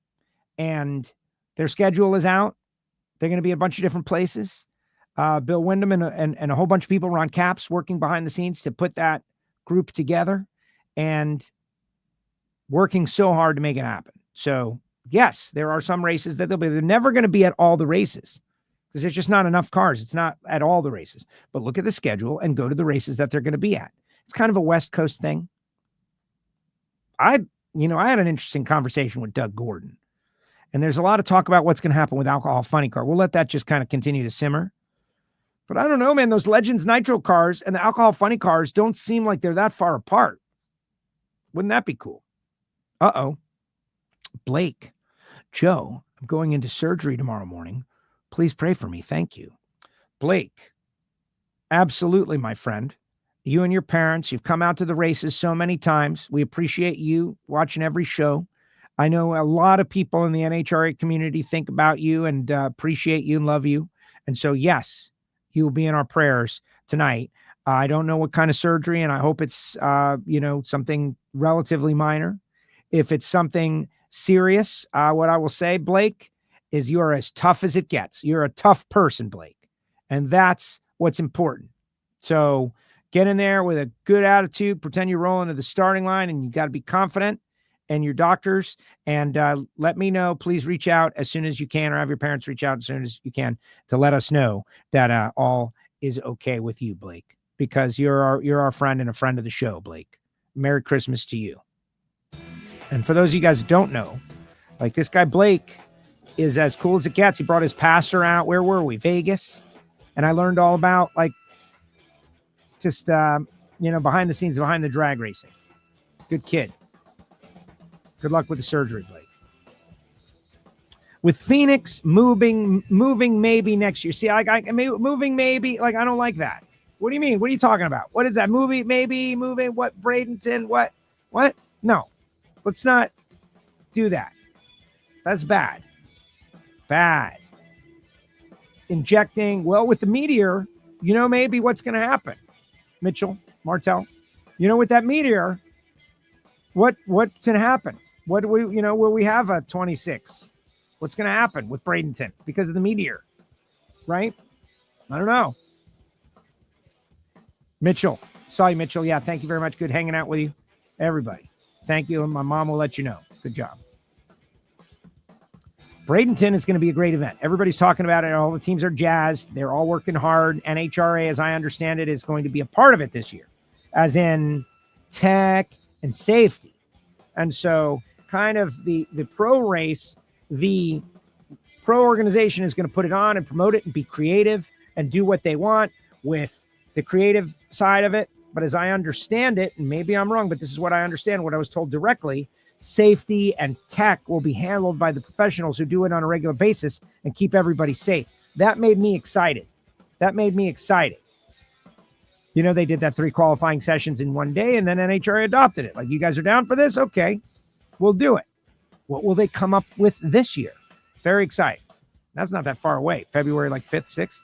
And their schedule is out. They're going to be a bunch of different places. Bill Windham and a whole bunch of people, Ron Capps, working behind the scenes to put that group together and working so hard to make it happen. So, yes, there are some races that they're never going to be at all the races because there's just not enough cars. It's not at all the races. But look at the schedule and go to the races that they're going to be at. It's kind of a West Coast thing. I had an interesting conversation with Doug Gordon. And there's a lot of talk about what's going to happen with Alcohol Funny Car. We'll let that just kind of continue to simmer. But I don't know, man. Those Legends Nitro cars and the Alcohol Funny cars don't seem like they're that far apart. Wouldn't that be cool? Uh-oh. Blake, Joe, I'm going into surgery tomorrow morning. Please pray for me. Thank you. Blake, absolutely, my friend. You and your parents, you've come out to the races so many times. We appreciate you watching every show. I know a lot of people in the NHRA community think about you and appreciate you and love you. And so, yes, you will be in our prayers tonight. I don't know what kind of surgery, and I hope it's, something relatively minor. If it's something serious, what I will say, Blake, is you are as tough as it gets. You're a tough person, Blake. And that's what's important. So get in there with a good attitude, pretend you're rolling to the starting line, and you got to be confident. And your doctors, and let me know. Please reach out as soon as you can, or have your parents reach out as soon as you can to let us know that all is okay with you, Blake, because you're our friend and a friend of the show, Blake. Merry Christmas to you. And for those of you guys who don't know, like this guy Blake is as cool as it gets. He brought his pastor out. Where were we? Vegas. And I learned all about just behind the scenes, behind the drag racing. Good kid. Good luck with the surgery, Blake. With Phoenix moving maybe next year. See, moving maybe, I don't like that. What do you mean? What are you talking about? What is that? Maybe moving? What? Bradenton? What? No, let's not do that. That's bad. Bad. Injecting, with the Meteor, maybe what's going to happen. Mitchell, Martell, with that Meteor, what can happen? What do we, will we have a 26? What's going to happen with Bradenton because of the Meteor, right? I don't know. Mitchell, saw you, Mitchell. Yeah, thank you very much. Good hanging out with you, everybody. Thank you, and my mom will let you know. Good job. Bradenton is going to be a great event. Everybody's talking about it. All the teams are jazzed. They're all working hard. NHRA, as I understand it, is going to be a part of it this year, as in tech and safety. And so kind of the pro race, the pro organization is going to put it on and promote it and be creative and do what they want with the creative side of it. But as I understand it, and maybe I'm wrong, but this is what I understand, what I was told directly, safety and tech will be handled by the professionals who do it on a regular basis and keep everybody safe. That made me excited. They did that 3 qualifying sessions in one day, and then NHRA adopted it. Like, you guys are down for this? Okay, we'll do it. What will they come up with this year? Very exciting. That's not that far away. February 5th, 6th.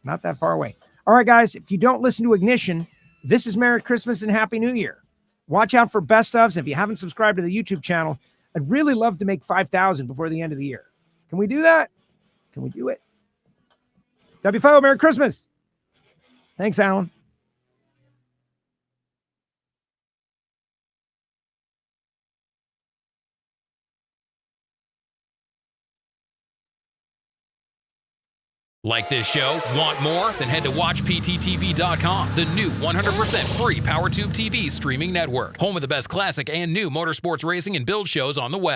Not that far away. All right, guys, if you don't listen to Ignition, this is Merry Christmas and Happy New Year. Watch out for best ofs. If you haven't subscribed to the YouTube channel, I'd really love to make 5,000 before the end of the year. Can we do that? Can we do it? WFO, Merry Christmas. Thanks, Alan. Like this show? Want more? Then head to WatchPTTV.com, the new 100% free PowerTube TV streaming network. Home of the best classic and new motorsports racing and build shows on the web.